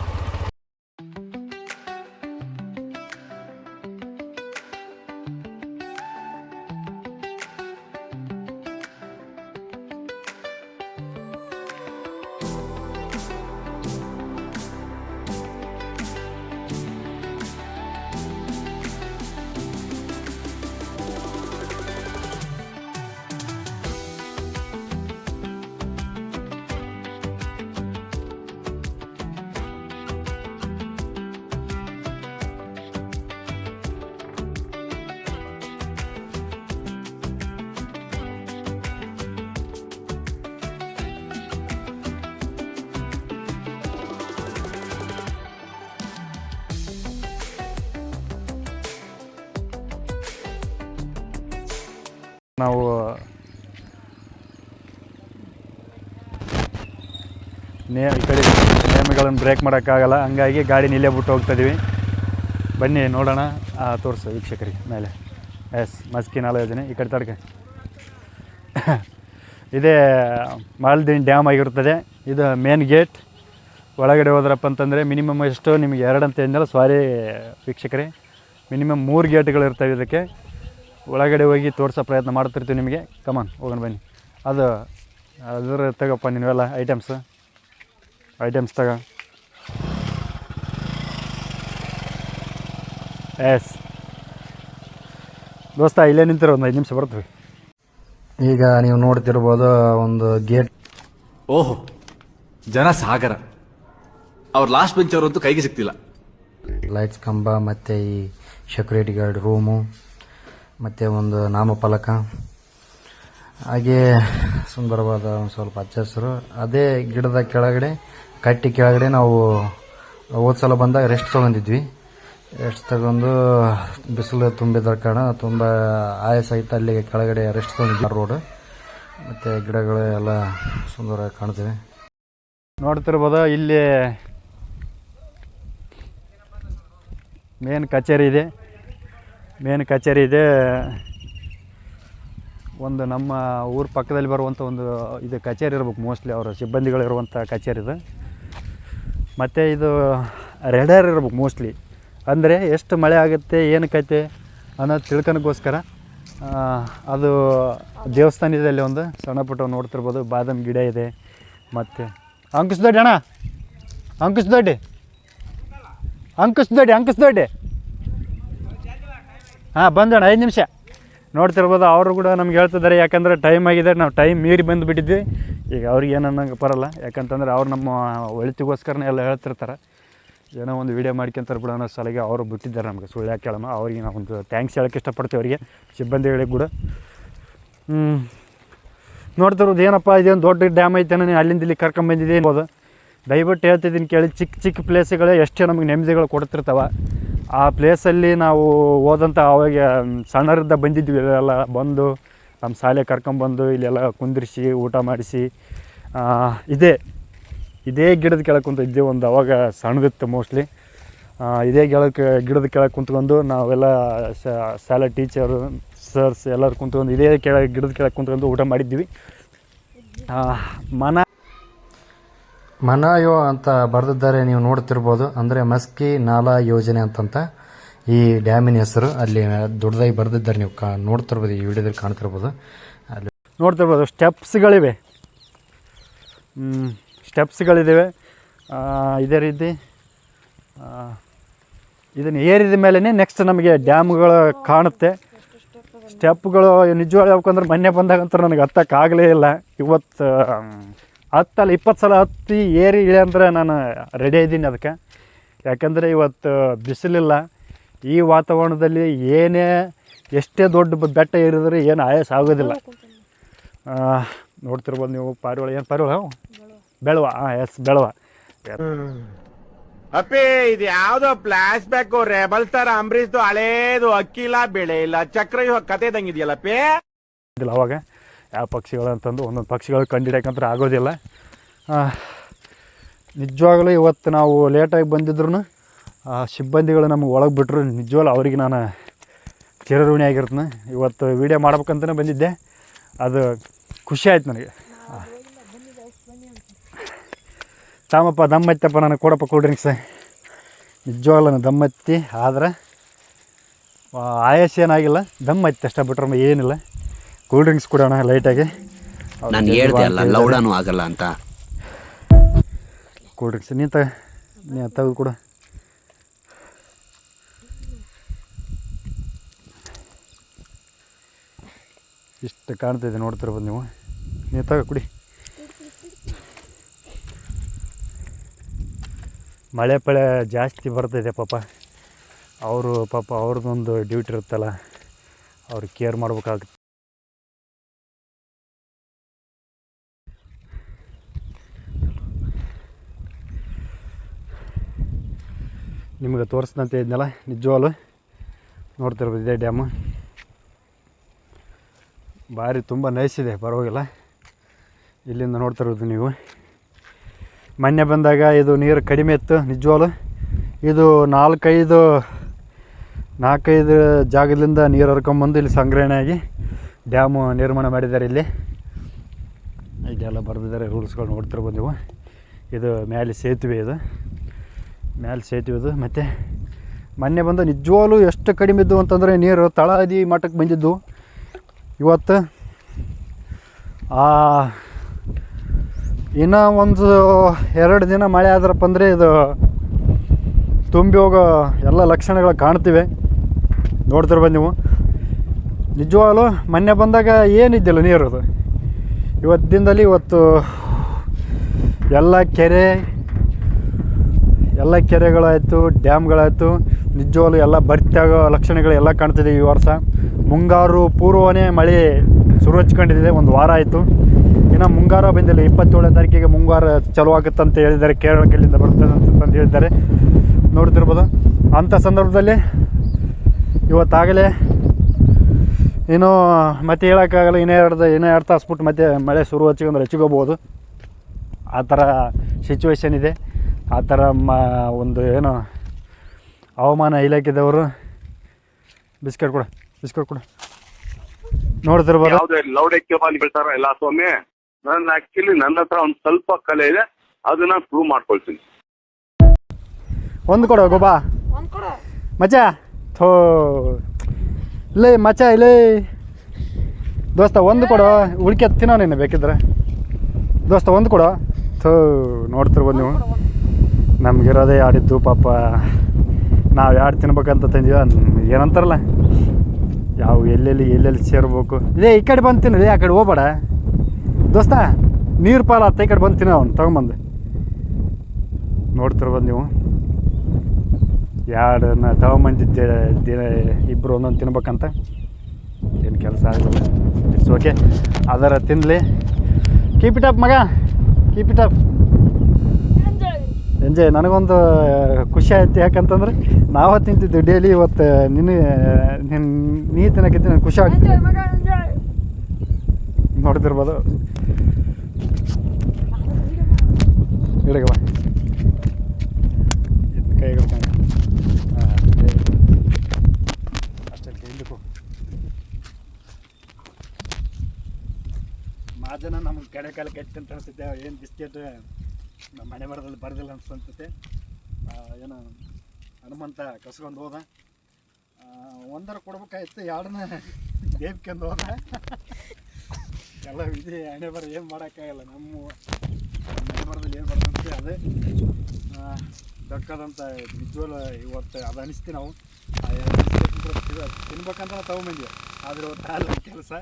ನಾವು ಈ ಕಡೆ ನೇಮಗಳನ್ನು ಬ್ರೇಕ್ ಮಾಡೋಕ್ಕಾಗಲ್ಲ, ಹಂಗಾಗಿ ಗಾಡಿ ನಿಲ್ಲೇ ಬಿಟ್ಟು ಹೋಗ್ತಾಯಿದ್ದೀವಿ. ಬನ್ನಿ ನೋಡೋಣ, ತೋರಿಸು ವೀಕ್ಷಕರಿಗೆ ಮೇಲೆ. ಎಸ್, ಮಸ್ಕಿ ನಾಲಾ ಯೋಜನೆ ಈ ಕಡೆ ತಡ್ಕೆ. ಇದೇ ಮಾಲ್ದಿನ್ ಡ್ಯಾಮ್ ಆಗಿರ್ತದೆ. ಇದು ಮೇನ್ ಗೇಟ್. ಒಳಗಡೆ ಹೋದ್ರಪ್ಪ ಅಂತಂದರೆ ಮಿನಿಮಮ್ ಎಷ್ಟು ನಿಮಗೆ 2 ಅಂತ ಏನಿಲ್ಲ, ಸಾರಿ ವೀಕ್ಷಕರೇ, ಮಿನಿಮಮ್ 3 ಗೇಟ್ಗಳು ಇರ್ತವೆ ಇದಕ್ಕೆ. ಒಳಗಡೆ ಹೋಗಿ ತೋರಿಸೋ ಪ್ರಯತ್ನ ಮಾಡ್ತಿರ್ತೀವಿ ನಿಮಗೆ. ಕಮಾನ್ ಹೋಗೋಣ ಬನ್ನಿ. ಅದರ ತಗಪ್ಪ ನೀವೆಲ್ಲ ಐಟಮ್ಸ್ ತಗ. ಎಸ್ ದೋಸ್ತ, ಇಲ್ಲೇ ನಿಂತಿರೋ ಒಂದು 5 ನಿಮಿಷ ಬರ್ತೀವಿ. ಈಗ ನೀವು ನೋಡ್ತಿರ್ಬೋದು ಒಂದು ಗೇಟ್. ಓಹೋ, ಜನ ಸಾಗರ. ಅವ್ರ ಲಾಸ್ಟ್ ಬೆಂಚ್ ಅವರಂತೂ ಕೈಗೆ ಸಿಗ್ತಿಲ್ಲ. ಲೈಟ್ಸ್ ಕಂಬ, ಮತ್ತು ಈ ಸೆಕ್ಯೂರಿಟಿ ಗಾರ್ಡ್ ರೂಮು, ಮತ್ತು ಒಂದು ನಾಮಫಲಕ, ಹಾಗೆ ಸುಂದರವಾದ ಒಂದು ಸ್ವಲ್ಪ ಹಚ್ಚ ಹಸಿರು. ಅದೇ ಗಿಡದ ಕೆಳಗಡೆ, ಕಟ್ಟಿ ಕೆಳಗಡೆ ನಾವು ಹೋದ ಸಲ ಬಂದಾಗ ರೆಸ್ಟ್ ತೊಗೊಂಡಿದ್ವಿ. ರೆಸ್ಟ್ ತಗೊಂಡು ಬಿಸಿಲು ತುಂಬಿದ ಕಾರಣ ತುಂಬ ಆಯಾಸ ಆಯಿತು. ಅಲ್ಲಿ ಕೆಳಗಡೆ ರೆಸ್ಟ್ ತೊಗೊಂಡಿದ್ವಿ. ರೋಡ್ ಮತ್ತು ಗಿಡಗಳು ಎಲ್ಲ ಸುಂದರವಾಗಿ ಕಾಣ್ತವೆ. ನೋಡ್ತಿರ್ಬೋದು ಇಲ್ಲಿ ಮೇನ್ ಕಚೇರಿ ಇದೆ. ಒಂದು ನಮ್ಮ ಊರ ಪಕ್ಕದಲ್ಲಿ ಬರುವಂಥ ಒಂದು ಇದು ಕಚೇರಿ ಇರ್ಬೇಕು, ಮೋಸ್ಟ್ಲಿ ಅವರ ಸಿಬ್ಬಂದಿಗಳಿರುವಂಥ ಕಚೇರಿ ಇದು. ಮತ್ತು ಇದು ರೆಡರ್ ಇರ್ಬೇಕು ಮೋಸ್ಟ್ಲಿ. ಅಂದರೆ ಎಷ್ಟು ಮಳೆ ಆಗುತ್ತೆ, ಏನಕ್ಕೈತೆ ಅನ್ನೋದು ತಿಳ್ಕೊಳಕ್ಕೋಸ್ಕರ ಅದು ದೇವಸ್ಥಾನ ಇದೆ. ಅಲ್ಲಿ ಒಂದು ಸಣ್ಣ ಪುಟ್ಟ ನೋಡ್ತಿರ್ಬೋದು, ಬಾದಾಮಿ ಗಿಡ ಇದೆ. ಮತ್ತು ಅಂಕುಶ್ ದೊಡ್ಡಿ ಹಾಂ ಬಂದೋಣ, 5 ನಿಮಿಷ. ನೋಡ್ತಿರ್ಬೋದು, ಅವರು ಕೂಡ ನಮ್ಗೆ ಹೇಳ್ತಿದ್ದಾರೆ. ಯಾಕಂದರೆ ಟೈಮ್ ಆಗಿದೆ, ನಾವು ಟೈಮ್ ಮೀರಿ ಬಂದುಬಿಟ್ಟಿದ್ವಿ. ಈಗ ಅವ್ರಿಗೆ ಏನು ಅನ್ನೋಂಗೆ ಬರೋಲ್ಲ, ಯಾಕಂತಂದ್ರೆ ಅವ್ರು ನಮ್ಮ ಒಳಿತಿಗೋಸ್ಕರನೇ ಎಲ್ಲ ಹೇಳ್ತಿರ್ತಾರೆ. ಏನೋ ಒಂದು ವೀಡಿಯೋ ಮಾಡ್ಕೊಂತಾರೆ ಬಿಡೋ ಅನ್ನೋ ಸಲಗೆ ಅವರು ಬಿಟ್ಟಿದ್ದಾರೆ ನಮಗೆ. ಸುಳ್ಳು ಯಾಕೆ ಕೇಳಮ್ಮ, ಅವ್ರಿಗೆ ನಾವು ಒಂದು ಥ್ಯಾಂಕ್ಸ್ ಹೇಳೋಕ್ಕೆ ಇಷ್ಟಪಡ್ತೀವಿ, ಅವರಿಗೆ ಸಿಬ್ಬಂದಿಗಳಿಗೆ ಕೂಡ. ನೋಡ್ತಿರೋದು ಏನಪ್ಪ, ಇದೇನು ದೊಡ್ಡ ಡ್ಯಾಮ್ ಐತೆ, ನಾನು ಅಲ್ಲಿಂದ ಇಲ್ಲಿ ಕರ್ಕೊಂಬಂದಿದ್ದೆ ಅನ್ಬೋದು. ದಯವಿಟ್ಟು ಹೇಳ್ತಿದ್ದೀನಿ ಕೇಳಿ, ಚಿಕ್ಕ ಪ್ಲೇಸ್ಗಳೇ ಎಷ್ಟೇ ನಮಗೆ ನೆಮ್ಮದಿಗಳು ಕೊಡ್ತಿರ್ತಾವೆ. ಆ ಪ್ಲೇಸಲ್ಲಿ ನಾವು ಹೋದಂಥ ಅವಾಗ ಸಣ್ಣರಿಂದ ಬಂದಿದ್ವಿ. ಇಲ್ಲೆಲ್ಲ ಬಂದು ನಮ್ಮ ಶಾಲೆ ಕರ್ಕೊಂಬಂದು ಇಲ್ಲೆಲ್ಲ ಕುಂದಿರಿಸಿ ಊಟ ಮಾಡಿಸಿ, ಇದೇ ಗಿಡದ ಕೆಳಗೆ ಕುಂತಿದ್ದೆ. ಒಂದು ಅವಾಗ ಸಣ್ಣದಿತ್ತು ಮೋಸ್ಟ್ಲಿ. ಇದೇ ಗಿಡದ ಕೆಳಗೆ ಕುಂತ್ಕೊಂಡು ನಾವೆಲ್ಲ ಶಾಲೆ ಟೀಚರು, ಸರ್ಸ್ ಎಲ್ಲರೂ ಕುಂತ್ಕೊಂಡು ಇದೇ ಗಿಡದ ಕೆಳಗೆ ಕುಂತ್ಕೊಂಡು ಊಟ ಮಾಡಿದ್ವಿ. ಮನಾಯೋ ಅಂತ ಬರೆದಿದ್ದಾರೆ, ನೀವು ನೋಡ್ತಿರ್ಬೋದು. ಅಂದರೆ ಮಸ್ಕಿ ನಾಲಾ ಯೋಜನೆ ಅಂತಂತ ಈ ಡ್ಯಾಮಿನ ಹೆಸರು. ಅಲ್ಲಿ ದೊಡ್ಡದಾಗಿ ಬರೆದಿದ್ದಾರೆ, ನೀವು ನೋಡ್ತಿರ್ಬೋದು, ಈ ವಿಡಿಯೋದಲ್ಲಿ ಕಾಣ್ತಿರ್ಬೋದು. ಅಲ್ಲಿ ನೋಡ್ತಿರ್ಬೋದು ಸ್ಟೆಪ್ಸ್ಗಳಿದ್ದಾವೆ. ಇದೇ ರೀತಿ ಇದನ್ನು ಏರಿದ ಮೇಲೇ ನೆಕ್ಸ್ಟ್ ನಮಗೆ ಡ್ಯಾಮ್ಗಳು ಕಾಣುತ್ತೆ. ಸ್ಟೆಪ್ಗಳು ನಿಜವಾಗ್ಲೂ ಹೇಳ್ಬೇಕಂದ್ರೆ ಮೊನ್ನೆ ಬಂದಾಗಂತ ನನಗೆ ಹತ್ತಕ್ಕಾಗಲೇ ಇಲ್ಲ. ಇವತ್ತು 20 ಸಲ ಹತ್ತಿ ಏರಿ ಇಳಿ ಅಂದರೆ ನಾನು ರೆಡಿ ಇದ್ದೀನಿ ಅದಕ್ಕೆ. ಯಾಕಂದರೆ ಇವತ್ತು ಬಿಸಿಲಿಲ್ಲ. ಈ ವಾತಾವರಣದಲ್ಲಿ ಎಷ್ಟೇ ದೊಡ್ಡ ಬೆಟ್ಟ ಏರಿದ್ರೆ ಏನು ಆಯಾಸ ಆಗೋದಿಲ್ಲ. ನೋಡ್ತಿರ್ಬೋದು ನೀವು. ಪಾರಿವಾಳ ಬೆಳವ. ಎಸ್, ಬೆಳವ. ಅಪ್ಪಿ, ಇದು ಯಾವ್ದೋ ಫ್ಲಾಶ್ ಬ್ಯಾಕ್ ರೆಬಲ್ ಸ್ಟಾರ್ ಅಂಬರೀಶ್ದು ಹಳೇದು. ಅಕ್ಕಿಲ್ಲ, ಬೆಳೆ ಇಲ್ಲ, ಚಕ್ರ ಕತೆ ಇದಂಗಿದೆಯಲ್ಲಪ್ಪಿ. ಅವಾಗ ಯಾವ ಪಕ್ಷಿಗಳು ಅಂತಂದು ಒಂದೊಂದು ಪಕ್ಷಿಗಳು ಕಂಡಿಡಿಯಕ್ಕಂತ ಆಗೋದಿಲ್ಲ. ನಿಜವಾಗಲೂ ಇವತ್ತು ನಾವು ಲೇಟಾಗಿ ಬಂದಿದ್ರು ಸಿಬ್ಬಂದಿಗಳು ನಮಗೆ ಒಳಗೆ ಬಿಟ್ಟರು. ನಿಜವಾಗ್ಲೂ ಅವ್ರಿಗೆ ನಾನು ಚಿರಋಣಿ ಆಗಿರ್ತೀನಿ. ಇವತ್ತು ವೀಡಿಯೋ ಮಾಡ್ಬೇಕಂತಲೇ ಬಂದಿದ್ದೆ. ಅದು ಖುಷಿ ಆಯ್ತು ನನಗೆ. ತಾಮಪ್ಪ ದಮ್ಮತ್ತಪ್ಪ ನನಗೆ ಕೊಡಪ್ಪ ಕೂಲ್ ಡ್ರಿಂಕ್ಸ್. ನಿಜವಾಗ್ಲೂ ದಮ್ಮತ್ತಿ ಆದ್ರೆ ಆಯಾಸ ಏನಾಗಿಲ್ಲ, ದಮ್ಮತ್ತಿ ಅಷ್ಟೇ ಬಿಟ್ರೆ ಏನಿಲ್ಲ. ಕೂಲ್ ಡ್ರಿಂಕ್ಸ್ ಕೊಡೋಣ ಲೈಟಾಗಿ. ನಾನು ಹೇಳ್ದೆ ಅಲ್ಲ ಲೌಡಾನು ಆಗಲ್ಲ ಅಂತ. ಕೂಲ್ ಡ್ರಿಂಕ್ಸ್ ನೀ ತೆಗೆದು ಕೊಡು. ಇಷ್ಟು ಕಾಣ್ತಿದೆ ನೋಡ್ತಿರ್ಬೋದು ನೀವು. ಕುಡಿ. ಮಳೆ ಪಳೆ ಜಾಸ್ತಿ ಬರ್ತಿದೆ ಪಾಪ. ಅವ್ರದ್ದೊಂದು ಡ್ಯೂಟಿ ಇರುತ್ತಲ್ಲ, ಅವ್ರು ಕೇರ್ ಮಾಡ್ಬೇಕಾಗುತ್ತೆ. ನಿಮಗೆ ತೋರಿಸ್ದಂತೆ ಇದ್ನಲ್ಲ, ನಿಜವಾಗ್ಲು ನೋಡ್ತಿರ್ಬೋದು ಇದೇ ಡ್ಯಾಮು. ಭಾರಿ ತುಂಬ ನೈಸ್ ಇದೆ, ಪರವಾಗಿಲ್ಲ. ಇಲ್ಲಿಂದ ನೋಡ್ತಿರೋದು ನೀವು. ಮೊನ್ನೆ ಬಂದಾಗ ಇದು ನೀರು ಕಡಿಮೆ ಇತ್ತು ನಿಜವಾಗ್ಲು. ಇದು 4-5 ಜಾಗದಿಂದ ನೀರು ಹರ್ಕೊಂಬಂದು ಇಲ್ಲಿ ಸಂಗ್ರಹಣೆ ಆಗಿ ಡ್ಯಾಮು ನಿರ್ಮಾಣ ಮಾಡಿದ್ದಾರೆ. ಇದೆಲ್ಲ ಬರೆದಿದ್ದಾರೆ ರೂಲ್ಸ್ಗಳು ನೋಡ್ತಿರ್ಬೋದು ನೀವು. ಇದು ಮೇಲೆ ಸೇತುವೆ, ಇದು ಮತ್ತು ಮೊನ್ನೆ ಬಂದ ನಿಜವಾಗ್ಲೂ ಎಷ್ಟು ಕಡಿಮೆ ಇದ್ದು ಅಂತಂದರೆ ನೀರು ತಳಹದಿ ಮಟ್ಟಕ್ಕೆ ಬಂದಿದ್ದು. ಇವತ್ತು ಇನ್ನೂ ಒಂದು 2 ದಿನ ಮಳೆ ಆದ್ರಪ್ಪ ಅಂದರೆ ಇದು ತುಂಬಿ ಹೋಗೋ ಎಲ್ಲ ಲಕ್ಷಣಗಳು ಕಾಣ್ತಿವೆ. ನೋಡ್ತಿರ್ಬೋದು ನೀವು. ನಿಜವಾಗ್ಲೂ ಮೊನ್ನೆ ಬಂದಾಗ ಏನಿದ್ದಿಲ್ಲ ನೀರು. ಅದು ಇವತ್ತು ದಿನದಲ್ಲಿ ಇವತ್ತು ಎಲ್ಲ ಕೆರೆಗಳಾಯಿತು, ಡ್ಯಾಮ್ಗಳಾಯಿತು, ನಿಜವಾಗ್ಲೂ ಎಲ್ಲ ಭರ್ತಿ ಆಗೋ ಲಕ್ಷಣಗಳು ಎಲ್ಲ ಕಾಣ್ತಿದೆ. ಈ ವರ್ಷ ಮುಂಗಾರು ಪೂರ್ವನೇ ಮಳೆ ಶುರು ಹಚ್ಕೊಂಡಿದೆ. 1 ವಾರ ಆಯಿತು, ಇನ್ನು ಮುಂಗಾರು ಬಂದಿಲ್ಲ. 27ನೇ ತಾರೀಕಿಗೆ ಮುಂಗಾರು ಚಾಲು ಆಗುತ್ತಂತ ಹೇಳಿದ್ದಾರೆ. ಕೇರಳ ಕಡೆಯಿಂದ ಬರ್ತದೆ ಅಂತ ಹೇಳಿದ್ದಾರೆ. ನೋಡ್ತಿರ್ಬೋದು. ಅಂಥ ಸಂದರ್ಭದಲ್ಲಿ ಇವತ್ತಾಗಲೇ ಇನ್ನೂ ಮತ್ತೆ ಹೇಳೋಕ್ಕಾಗಲ್ಲ. ಇನ್ನೂ 2 ತಾಸು ಬಿಟ್ಟು ಮತ್ತೆ ಮಳೆ ಶುರು ಹಚ್ಕೊಂಡ್ರೆ ಹೆಚ್ಚಿಗೋಬೋದು. ಆ ಥರ ಸಿಚುವೇಶನ್ ಇದೆ. ಆ ಥರ ಒಂದು ಏನು ಹವಾಮಾನ ಇಲಾಖೆದವರು ಬಿಸ್ಕೆಟ್ ಕೊಡು ನೋಡ್ತಿರ್ಬೋದು. ಯಾವುದೇ ಲೌಡ್ ಎಕ್ಕಿಬಾಲ್ ಹೇಳ್ತಾರ ಎಲ್ಲ ಸ್ವಾಮಿ. ನನ್ನ ಹತ್ರ ಒಂದು ಸ್ವಲ್ಪ ಕಲೆ ಇದೆ, ಅದನ್ನ ಪ್ರೂವ್ ಮಾಡ್ಕೊಳ್ತೀನಿ. ಒಂದು ಕೊಡು ಗೋಬಾ ಮಚ್ಚ. ಇಲ್ಲೇ ಮಚ್ಚ, ಇಲ್ಲೇ ದೋಸ್ತ ಒಂದು ಕೊಡು. ಉಳ್ಕೆ ತಿನ್ನೋ ನೀನು ಬೇಕಿದ್ರೆ ದೋಸ್ತ, ಒಂದು ಕೊಡು. ನೋಡ್ತಿರ್ಬೋದು ನೀವು. ನಮಗಿರೋದೇ ಆಡಿದ್ದು ಪಾಪ. ನಾವು ಯಾರು ತಿನ್ಬೇಕಂತ ತಂದೀವ, ಏನಂತಾರಲ್ಲ, ಎಲ್ಲೆಲ್ಲಿ ಸೇರ್ಬೇಕು. ಇದೇ ಈ ಕಡೆ ಬಂದು ತಿನ್ನಿದೆ, ಆ ಕಡೆ ಹೋಗ್ಬೇಡ ದೋಸ್ತ. ನೀರು ಪಾಲ ಈ ಕಡೆ ಬಂದು ತಿನ್ನೋ, ಅವ್ನು ತೊಗೊಂಬಂದು. ನೋಡ್ತಿರ್ಬೋದು ನೀವು. 2 ತೊಗೊಂಬಂದಿದ್ದೆ ದಿನ, ಇಬ್ಬರು ಒಂದೊಂದು ತಿನ್ಬೇಕಂತ. ಏನು ಕೆಲಸ ಆಗಲ್ಲ, ಇಟ್ಸ್ ಓಕೆ. ಅದರ ತಿನ್ನಲಿ. ಕೀಪ್ ಇಟ್ ಅಪ್ ಮಗ, ಕೀಪ್ ಇಟ್ ಅಪ್. ಎಂಜಾಯ್. ನನಗೊಂದು ಖುಷಿ ಆಯ್ತು, ಯಾಕಂತಂದ್ರೆ ನಾವು ತಿಂತಿದ್ದು ಡೈಲಿ. ಇವತ್ತು ನೀ ತಿನ್ನೋಕ್ಕಿಂತ ನನಗೆ ಖುಷಿ ಆಗ್ತಿದೆ. ನೋಡ್ತಿರ್ಬೋದು. ಹಿಡಿಗೆ ಬಾ, ಕೈ ಹಿಡ್ಕೊಂಡು ಅಷ್ಟೇ ಹಿಂದಕ್ಕೂ. ಮಾಜನ ನಮ್ಗೆ ಕಡೆ ಕಾಲಕ್ಕೆ ಹೆಚ್ಚು ಅಂತ ಅನಿಸುತ್ತೆ. ಏನು ಬಿಸ್ಕೆಟ್ ನಮ್ಮ ಮನೆ ಮರದಲ್ಲಿ ಬರೋದಿಲ್ಲ ಅನ್ಸುತ್ತೆ. ಏನೋ ಹನುಮಂತ ಕಸ್ಕೊಂಡು ಹೋದ. 1 ಕೊಡ್ಬೇಕಾಯ್ತು, 2ನ ದೇವ್ಕೊಂಡು ಹೋದ. ಎಲ್ಲ ವಿಧಿ ಹಣೆ ಬರ, ಏನು ಮಾಡೋಕ್ಕಾಗಲ್ಲ. ನಮ್ಮ ಮನೆ ಮರದಲ್ಲಿ ಏನು ಬರ್ತಂತೆ ಅದೇ ದಕ್ಕದಂತ. ನಿಜವಲ್ಲ ಇವತ್ತು ಅದು ಅನಿಸ್ತೀವಿ ನಾವು. ತಿನ್ಬೇಕಂತ ನಾವು ತೊಗೊಂಬಂದ್ವಿ, ಆದರೆ ಇವತ್ತು ಅಲ್ಲ ಕೆಲಸ.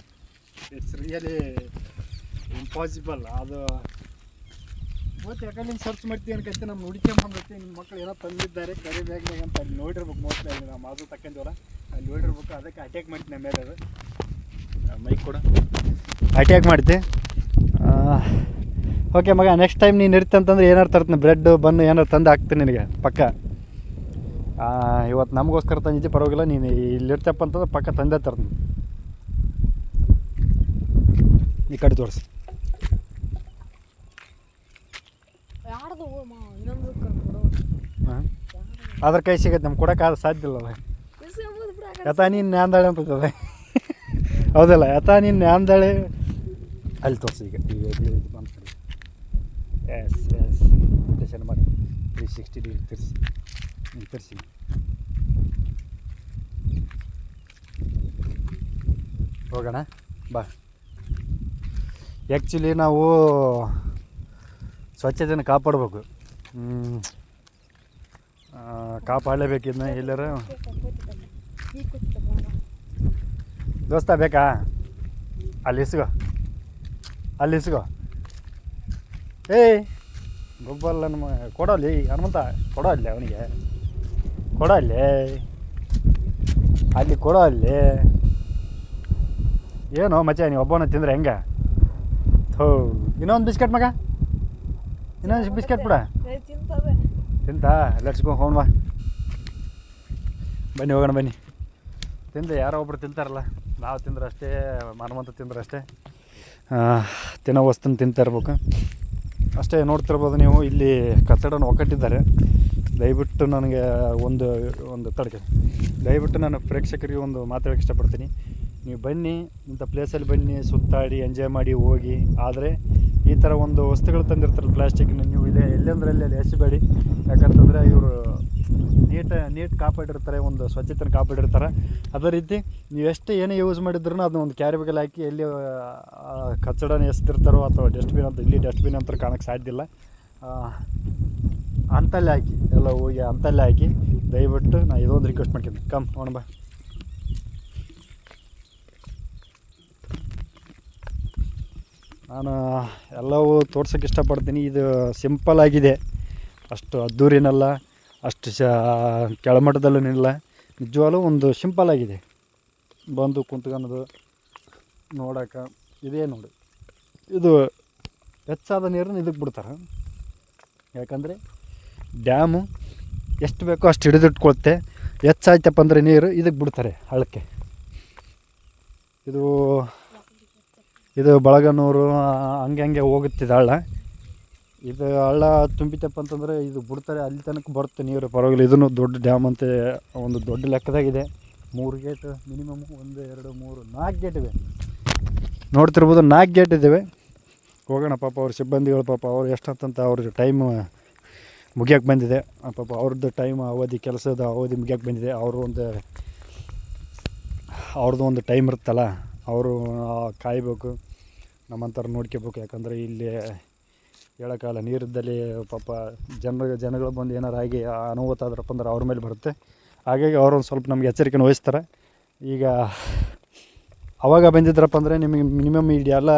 It's really impossible. ಅದು ಇವತ್ತು ಯಾಕಂದ್ರೆ ಸರ್ಚ್ ಮಾಡ್ತೀವಿ ಅನ್ಕೈತೆ. ನಮ್ಮ ಹುಡುಕೊಂಬಂದೈತಿ. ನಿಮ್ಮ ಮಕ್ಕಳು ಏನೋ ತಂದಿದ್ದಾರೆ ಕರಿ ಬ್ಯಾಗ್ನಾಗ ಅಂತ. ಅಲ್ಲಿ ನೋಡಿರ್ಬೇಕು ಮೋಸ್ಟ್ಲಿ. ಅಲ್ಲಿ ನಾವು ಅದು ತಕ್ಕಂತೀವಲ್ಲ, ಅಲ್ಲಿ ನೋಡಿರ್ಬೇಕು. ಅದಕ್ಕೆ ಅಟ್ಯಾಕ್ ಮಾಡ್ತೀನಿ ನಮ್ಮ ಮೇಲೆ. ಅದು ಮೈಕ್ ಕೂಡ ಅಟ್ಯಾಕ್ ಮಾಡ್ತಿ. ಓಕೆ ಮಗ, ನೆಕ್ಸ್ಟ್ ಟೈಮ್ ನೀನು ಇರ್ತಂತಂದ್ರೆ ಏನಾರು ತರ್ತೀನಿ, ಬ್ರೆಡ್ ಬನ್ನು ಏನಾರು ತಂದು ಹಾಕ್ತೀನಿ ನಿನಗೆ ಪಕ್ಕ. ಇವತ್ತು ನಮಗೋಸ್ಕರ ತಂದಿದ್ದೆ, ಪರವಾಗಿಲ್ಲ. ನೀನು ಇಲ್ಲಿರ್ತಪ್ಪ ಅಂತಂದ್ರೆ ಪಕ್ಕ ತಂದೆ ತರ್ತೀನಿ. ಈ ಕಡೆ ತೋರಿಸಿ. ಅದ್ರ ಕೈ ಸಿಗತ್ತೆ, ನಮ್ಗೆ ಕೊಡೋಕ್ಕಾದ ಸಾಧ್ಯ ಇಲ್ಲಲ್ಲ. ಯಥಾ ನೀನು ನ್ಯಾಂದಾಳೆ ಅಂತದೆ. ಹೌದಲ್ಲ, ಯಥಾ ನೀನು ನ್ಯಾಂದಾಳೆ. ಅಲ್ಲಿ ತೋರಿಸಿ ಈಗ. ಎಸ್ 60 ಡಿಗ್ರಿ ತಿರ್ಸಿ ತಿರ್ಸಿ. ಹೋಗೋಣ ಬಾ. ಆ್ಯಕ್ಚುಲಿ ನಾವು ಸ್ವಚ್ಛತೆಯನ್ನು ಕಾಪಾಡಬೇಕು, ಕಾಪಾಡಲೇಬೇಕು. ಇದನ್ನ ಎಲ್ಲರ ದೋಸ್ತ ಬೇಕಾ? ಅಲ್ಲಿ ಇಸ್ಗೋ ಏಯ್ ಗೊಬ್ಬಲ್ಲ ನಮ್ಮ ಕೊಡೋಲ್ಲಿ ಹನುಮಂತ, ಕೊಡೋ ಅಲ್ಲಿ ಅವನಿಗೆ, ಕೊಡೋ ಅಲ್ಲಿ ಕೊಡೋ ಅಲ್ಲಿ. ಏನು ಮಚ್ಚ ನೀವು ಒಬ್ಬನ ತಿಂದ್ರೆ ಹೆಂಗೆ? ಹೋ ಇನ್ನೊಂದು ಬಿಸ್ಕೆಟ್ ಮಗ, ಇನ್ನೊಂದು ಬಿಸ್ಕೆಟ್ ಬಿಡ ತಿಂತಾ. ಲೆಟ್ಸ್ ಗೋ ಹೋಗೋಣ ಬಾ, ಬನ್ನಿ ಹೋಗೋಣ ಬನ್ನಿ. ತಿಂದು ಯಾರೋ ಒಬ್ರು ತಿಂತಾರಲ್ಲ, ನಾವು ತಿಂದ್ರೆ ಅಷ್ಟೇ, ಹನುಮಂತ ತಿಂದ್ರೆ ಅಷ್ಟೇ, ತಿನ್ನೋ ವಸ್ತುನ ತಿಂತಾ ಇರ್ಬೇಕು ಅಷ್ಟೇ. ನೋಡ್ತಿರ್ಬೋದು ನೀವು ಇಲ್ಲಿ ಕಟ್ಟಡನ ಒಕ್ಕಟ್ಟಿದ್ದಾರೆ. ದಯವಿಟ್ಟು ನನಗೆ ಒಂದು ತಡಕೆ, ದಯವಿಟ್ಟು ನಾನು ಪ್ರೇಕ್ಷಕರಿಗೆ ಒಂದು ಮಾತಾಡೋಕ್ಕೆ ಇಷ್ಟಪಡ್ತೀನಿ. ನೀವು ಬನ್ನಿ, ಇಂಥ ಪ್ಲೇಸಲ್ಲಿ ಬನ್ನಿ, ಸುತ್ತಾಡಿ ಎಂಜಾಯ್ ಮಾಡಿ ಹೋಗಿ. ಆದರೆ ಈ ಥರ ಒಂದು ವಸ್ತುಗಳು ತಂದಿರ್ತಾರಲ್ಲ ಪ್ಲಾಸ್ಟಿಕ್ನ, ನೀವು ಇಲ್ಲೇ ಎಲ್ಲೆಂದ್ರಲ್ಲಿ ಅಲ್ಲಿ ಎಸಬೇಡಿ. ಯಾಕಂತಂದರೆ ಇವರು ನೀಟ್ ಕಾಪಾಡಿರ್ತಾರೆ, ಒಂದು ಸ್ವಚ್ಛತೆನ ಕಾಪಾಡಿರ್ತಾರೆ. ಅದೇ ರೀತಿ ನೀವು ಎಷ್ಟೇ ಏನೇ ಯೂಸ್ ಮಾಡಿದ್ರೂ ಅದನ್ನ ಒಂದು ಕ್ಯಾರಿ ಬ್ಯಾಗಲ್ಲಿ ಹಾಕಿ ಎಲ್ಲಿ ಕಚ್ಚಡನ ಎಸ್ತಿರ್ತಾರೋ ಅಥವಾ ಡಸ್ಟ್ಬಿನ್ ಅಂತ, ಇಲ್ಲಿ ಡಸ್ಟ್ಬಿನ್ ಅಂತ ಕಾಣೋಕ್ಕೆ ಸಾಧ್ಯ ಇಲ್ಲ, ಅಂತಲ್ಲೇ ಹಾಕಿ, ಎಲ್ಲ ಹೋಗಿ ಅಂತಲ್ಲೇ ಹಾಕಿ. ದಯವಿಟ್ಟು ನಾನು ಇದೊಂದು ರಿಕ್ವೆಸ್ಟ್ ಮಾಡ್ತೀನಿ, ಕಮ್ ನೋಣ ಬಾ. ನಾನು ಎಲ್ಲವೂ ತೋರ್ಸೋಕ್ಕೆ ಇಷ್ಟಪಡ್ತೀನಿ. ಇದು ಸಿಂಪಲ್ ಆಗಿದೆ, ಅಷ್ಟು ಅದ್ದೂರಿನಲ್ಲ, ಅಷ್ಟು ಕೆಳಮಟ್ಟದಲ್ಲೂ ನಿಜವಾಗ್ಲೂ ಒಂದು ಸಿಂಪಲ್ ಆಗಿದೆ. ಬಂದು ಕುಂತ್ಕೊಳ್ಳೋದು ನೋಡೋಕೆ ಇದೇ ನೋಡಿ. ಇದು ಹೆಚ್ಚಾದ ನೀರನ್ನು ಇದಕ್ಕೆ ಬಿಡ್ತಾರೆ, ಯಾಕಂದರೆ ಡ್ಯಾಮು ಎಷ್ಟು ಬೇಕೋ ಅಷ್ಟು ಹಿಡಿದಿಟ್ಕೊಳುತ್ತೆ. ಹೆಚ್ಚಾಯ್ತಪ್ಪ ಅಂದರೆ ನೀರು ಇದಕ್ಕೆ ಬಿಡ್ತಾರೆ ಹಳ್ಳಕ್ಕೆ. ಇದು ಬಳಗನೂರು ಹಂಗೆ ಹೋಗುತ್ತಿದೆ ಹಳ್ಳ. ಇದು ಹಳ್ಳ ತುಂಬಿತಪ್ಪ ಅಂತಂದರೆ ಇದು ಬಿಡ್ತಾರೆ, ಅಲ್ಲಿ ತನಕ ಬರುತ್ತೆ ನೀರು, ಪರವಾಗಿಲ್ಲ. ಇದನ್ನು ದೊಡ್ಡ ಡ್ಯಾಮ್ ಅಂತ ಒಂದು ದೊಡ್ಡ ಲೆಕ್ಕದಾಗಿದೆ. 3 ಗೇಟ್ ಮಿನಿಮಮ್, 1 2 3 4 ಗೇಟ್ ಇವೆ. ನೋಡ್ತಿರ್ಬೋದು 4 ಗೇಟ್ ಇದ್ದಾವೆ. ಹೋಗೋಣ ಪಾಪ ಅವ್ರ ಸಿಬ್ಬಂದಿಗಳು, ಪಾಪ ಅವ್ರು ಎಷ್ಟಂತ ಅವ್ರದ್ದು ಟೈಮ್ ಮುಗಿಯೋಕ್ಕೆ ಬಂದಿದೆ. ಪಾಪ ಅವ್ರದ್ದು ಟೈಮ್ ಅವಧಿ, ಕೆಲಸದ ಅವಧಿ ಮುಗಿಯೋಕ್ಕೆ ಬಂದಿದೆ. ಅವ್ರದ್ದು ಒಂದು ಟೈಮ್ ಇರುತ್ತಲ್ಲ, ಅವರು ಕಾಯಬೇಕು, ನಮ್ಮಂಥವ್ರು ನೋಡ್ಕೋಬೇಕು. ಯಾಕಂದರೆ ಇಲ್ಲಿ ಹೇಳೋಕ್ಕಾಗಲ್ಲ, ನೀರಿದ್ದಲ್ಲಿ ಪಾಪ ಜನಗಳು ಬಂದು ಏನಾರು ಆಗಿ ಅನಾಹುತ ಆದ್ರಪ್ಪ ಅಂದ್ರೆ ಅವ್ರ ಮೇಲೆ ಬರುತ್ತೆ. ಹಾಗಾಗಿ ಅವರೊಂದು ಸ್ವಲ್ಪ ನಮಗೆ ಎಚ್ಚರಿಕೆನ ವಹಿಸ್ತಾರೆ. ಈಗ ಅವಾಗ ಬಂದಿದ್ರಪ್ಪ ಅಂದರೆ ನಿಮಗೆ ಮಿನಿಮಮ್ ಎಲ್ಲ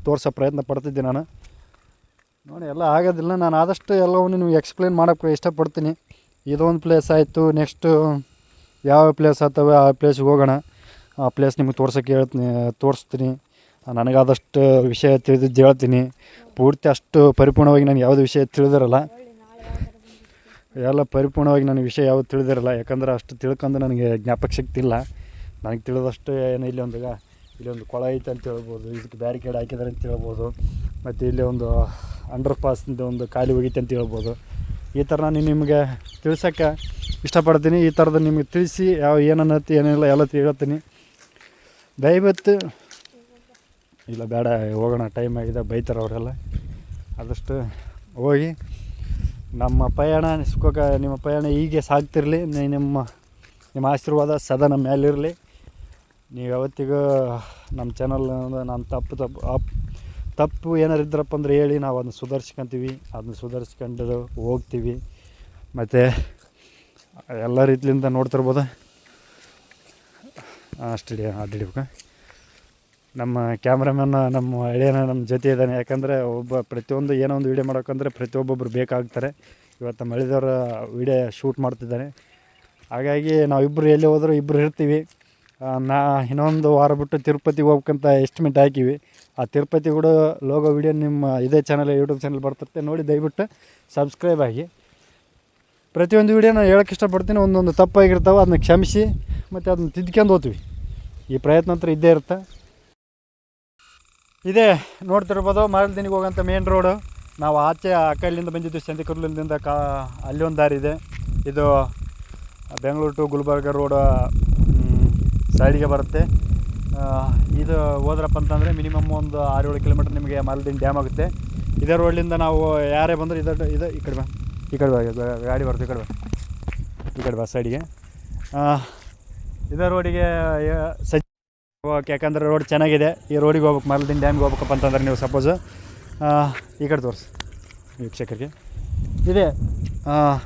ತೋರಿಸೋ ಪ್ರಯತ್ನ ಪಡ್ತಿದ್ದೆ ನಾನು. ನೋಡಿ ಎಲ್ಲ ಆಗೋದಿಲ್ಲ, ನಾನು ಆದಷ್ಟು ಎಲ್ಲವನ್ನು ನಿಮಗೆ ಎಕ್ಸ್ಪ್ಲೇನ್ ಮಾಡೋಕ್ಕೆ ಇಷ್ಟಪಡ್ತೀನಿ. ಇದೊಂದು ಪ್ಲೇಸ್ ಆಯಿತು, ನೆಕ್ಸ್ಟು ಯಾವ ಪ್ಲೇಸ್ ಆಗ್ತವೆ ಆ ಪ್ಲೇಸ್ಗೆ ಹೋಗೋಣ. ಆ ಪ್ಲೇಸ್ ನಿಮಗೆ ತೋರಿಸ್ತೀನಿ. ನನಗಾದಷ್ಟು ವಿಷಯ ತಿಳಿದಿದ್ದು ಹೇಳ್ತೀನಿ. ಪೂರ್ತಿ ಅಷ್ಟು ಪರಿಪೂರ್ಣವಾಗಿ ನಾನು ಯಾವುದೇ ವಿಷಯ ತಿಳಿದಿರಲ್ಲ, ಎಲ್ಲ ಪರಿಪೂರ್ಣವಾಗಿ ನನಗೆ ವಿಷಯ ಯಾವುದು ತಿಳಿದಿರಲ್ಲ. ಯಾಕಂದರೆ ಅಷ್ಟು ತಿಳ್ಕೊಂಡು ನನಗೆ ಜ್ಞಾಪಕ ಶಕ್ತಿ ಇಲ್ಲ. ನನಗೆ ತಿಳಿದಷ್ಟು ಏನು ಇಲ್ಲೊಂದು ಕೊಳ ಐತೆ ಅಂತ ಹೇಳ್ಬೋದು, ಇದಕ್ಕೆ ಬ್ಯಾರಿಕೇಡ್ ಹಾಕಿದ್ದಾರೆ ಅಂತ ಹೇಳ್ಬೋದು, ಮತ್ತು ಇಲ್ಲಿ ಒಂದು ಅಂಡರ್ ಪಾಸ್ನಿಂದ ಒಂದು ಖಾಲಿ ಹೋಗಿತ್ತೆ ಅಂತ ಹೇಳ್ಬೋದು. ಈ ಥರ ನಾನು ನಿಮಗೆ ತಿಳ್ಸೋಕ್ಕೆ ಇಷ್ಟಪಡ್ತೀನಿ. ಈ ಥರದ್ದು ನಿಮಗೆ ತಿಳಿಸಿ ಏನನ್ನತ್ತೆ ಏನಿಲ್ಲ ಎಲ್ಲ ಹೇಳ್ತೀನಿ. ದಯವಿಟ್ಟು ಇಲ್ಲ ಬೇಡ ಹೋಗೋಣ, ಟೈಮ್ ಆಗಿದೆ, ಬೈತಾರೆ ಅವರೆಲ್ಲ. ಆದಷ್ಟು ಹೋಗಿ ನಮ್ಮ ಪಯಣ ನಿಮ್ಮ ಪಯಣ ಹೀಗೆ ಸಾಗ್ತಿರಲಿ. ನಿಮ್ಮ ಆಶೀರ್ವಾದ ಸದಾ ನಮ್ಮ ಮೇಲಿರಲಿ. ನೀವು ಯಾವತ್ತಿಗೂ ನಮ್ಮ ಚಾನಲ್ ನಾನು ತಪ್ಪು ಏನಾರು ಇದ್ರಪ್ಪ ಅಂದ್ರೆ ಹೇಳಿ, ನಾವು ಅದನ್ನ ಸುಧಾರಿಸ್ಕೊತೀವಿ. ಅದನ್ನ ಸುಧಾರಿಸ್ಕೊಂಡು ಹೋಗ್ತೀವಿ. ಮತ್ತು ಎಲ್ಲ ರೀತಿಯಿಂದ ನೋಡ್ತಿರ್ಬೋದು. ಅಡ್ಡಿಡ್ಬೇಕು. ನಮ್ಮ ಕ್ಯಾಮ್ರಾಮನ್ ನಮ್ಮ ಹಳೆಯನ ನಮ್ಮ ಜೊತೆ ಇದ್ದಾನೆ. ಯಾಕಂದರೆ ಪ್ರತಿಯೊಂದು ಏನೋ ಒಂದು ವೀಡಿಯೋ ಮಾಡೋಕ್ಕಂದ್ರೆ ಪ್ರತಿಯೊಬ್ಬೊಬ್ಬರು ಬೇಕಾಗ್ತಾರೆ. ಇವತ್ತು ನಮ್ಮ ಹಳೆದವರ ವೀಡಿಯೋ ಶೂಟ್ ಮಾಡ್ತಿದ್ದಾನೆ. ಹಾಗಾಗಿ ನಾವಿಬ್ಬರು ಎಲ್ಲಿ ಹೋದರೂ ಇಬ್ಬರು ಇರ್ತೀವಿ. ಇನ್ನೊಂದು ವಾರ ಬಿಟ್ಟು ತಿರುಪತಿಗೆ ಹೋಗ್ಬೇಕಂತ ಎಸ್ಟಿಮೇಟ್ ಹಾಕಿವಿ. ಆ ತಿರುಪತಿ ಕೂಡ ಲೋಗೋ ವೀಡಿಯೋ ನಿಮ್ಮ ಇದೇ ಚಾನಲ್, ಯೂಟ್ಯೂಬ್ ಚಾನಲ್ ಬರ್ತಿರುತ್ತೆ, ನೋಡಿ ದಯವಿಟ್ಟು ಸಬ್ಸ್ಕ್ರೈಬ್ ಆಗಿ. ಪ್ರತಿಯೊಂದು ವೀಡಿಯೋ ನಾನು ಹೇಳೋಕ್ಕೆ ಇಷ್ಟಪಡ್ತೀನಿ. ಒಂದೊಂದು ತಪ್ಪಾಗಿರ್ತಾವೆ, ಅದನ್ನ ಕ್ಷಮಿಸಿ ಮತ್ತು ಅದನ್ನ ತಿದ್ಕೊಂಡು ಹೋಗ್ತೀವಿ. ಈ ಪ್ರಯತ್ನ ಹತ್ರ ಇದ್ದೇ ಇರುತ್ತೆ. ಇದೇ ನೋಡ್ತಿರ್ಬೋದು ಮಾರಲ್ದಿನಿಗೆ ಹೋಗೋಂಥ ಮೇನ್ ರೋಡು. ನಾವು ಆಚೆ ಆ ಕೈಲಿಂದ ಬಂದಿದ್ದು, ಸಂತಿಕರ್ಲಿಂದ ಅಲ್ಲಿ ಒಂದು ದಾರಿ ಇದೆ. ಇದು ಬೆಂಗಳೂರು ಟು ಗುಲ್ಬರ್ಗ ರೋಡ್ ಸೈಡಿಗೆ ಬರುತ್ತೆ. ಇದು ಹೋದ್ರಪ್ಪ ಅಂತಂದರೆ ಮಿನಿಮಮ್ ಒಂದು 6-7 ಕಿಲೋಮೀಟ್ರ್ ನಿಮಗೆ ಮಾರಲ್ದಿನ ಡ್ಯಾಮ್ ಆಗುತ್ತೆ. ಇದೇ ರೋಡ್ಲಿಂದ ನಾವು ಯಾರೇ ಬಂದರೂ ಇದು ಈ ಕಡೆ ಈ ಕಡೆ ಗಾಡಿ ಬರ್ತದೆ, ಈ ಕಡೆ ಬಸ್ ಸೈಡಿಗೆ. ಇದೇ ರೋಡಿಗೆ ಹೋಗಕ್ಕೆ, ಯಾಕಂದರೆ ರೋಡ್ ಚೆನ್ನಾಗಿದೆ. ಈ ರೋಡಿಗೆ ಹೋಗ್ಬೇಕು, ಮರಳದಿನ ಡ್ಯಾಮ್ಗೆ ಹೋಗ್ಬೇಕಪ್ಪ ಅಂತಂದ್ರೆ ನೀವು ಸಪೋಸ್ ಈ ಕಡೆ ತೋರಿಸಿ ವೀಕ್ಷಕರಿಗೆ. ಇದೆ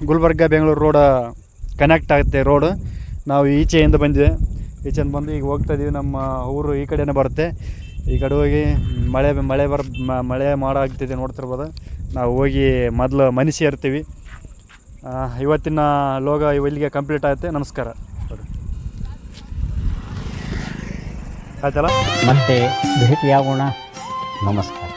ಗುಲ್ಬರ್ಗ ಬೆಂಗಳೂರು ರೋಡ್ ಕನೆಕ್ಟ್ ಆಗುತ್ತೆ ರೋಡು. ನಾವು ಈಚೆಯಿಂದ ಬಂದಿದೆ, ಈಚೆಯಿಂದ ಬಂದು ಈಗ ಹೋಗ್ತಾಯಿದ್ದೀವಿ. ನಮ್ಮ ಊರು ಈ ಕಡೆನೇ ಬರುತ್ತೆ. ಈ ಕಡೆ ಹೋಗಿ ಮಳೆ ಮಾಡೋ ಆಗ್ತಿದೆ, ನೋಡ್ತಿರ್ಬೋದು. ನಾವು ಹೋಗಿ ಮೊದಲು ಮನೆ ಸೇರ್ತೀವಿ. ಇವತ್ತಿನ ಲೋಗ ಇಲ್ಲಿಗೆ ಕಂಪ್ಲೀಟ್ ಆಗುತ್ತೆ. ನಮಸ್ಕಾರ. ಆಯ್ತಲ್ಲ, ಮತ್ತೆ ಭೇಟಿಯಾಗೋಣ. ನಮಸ್ಕಾರ.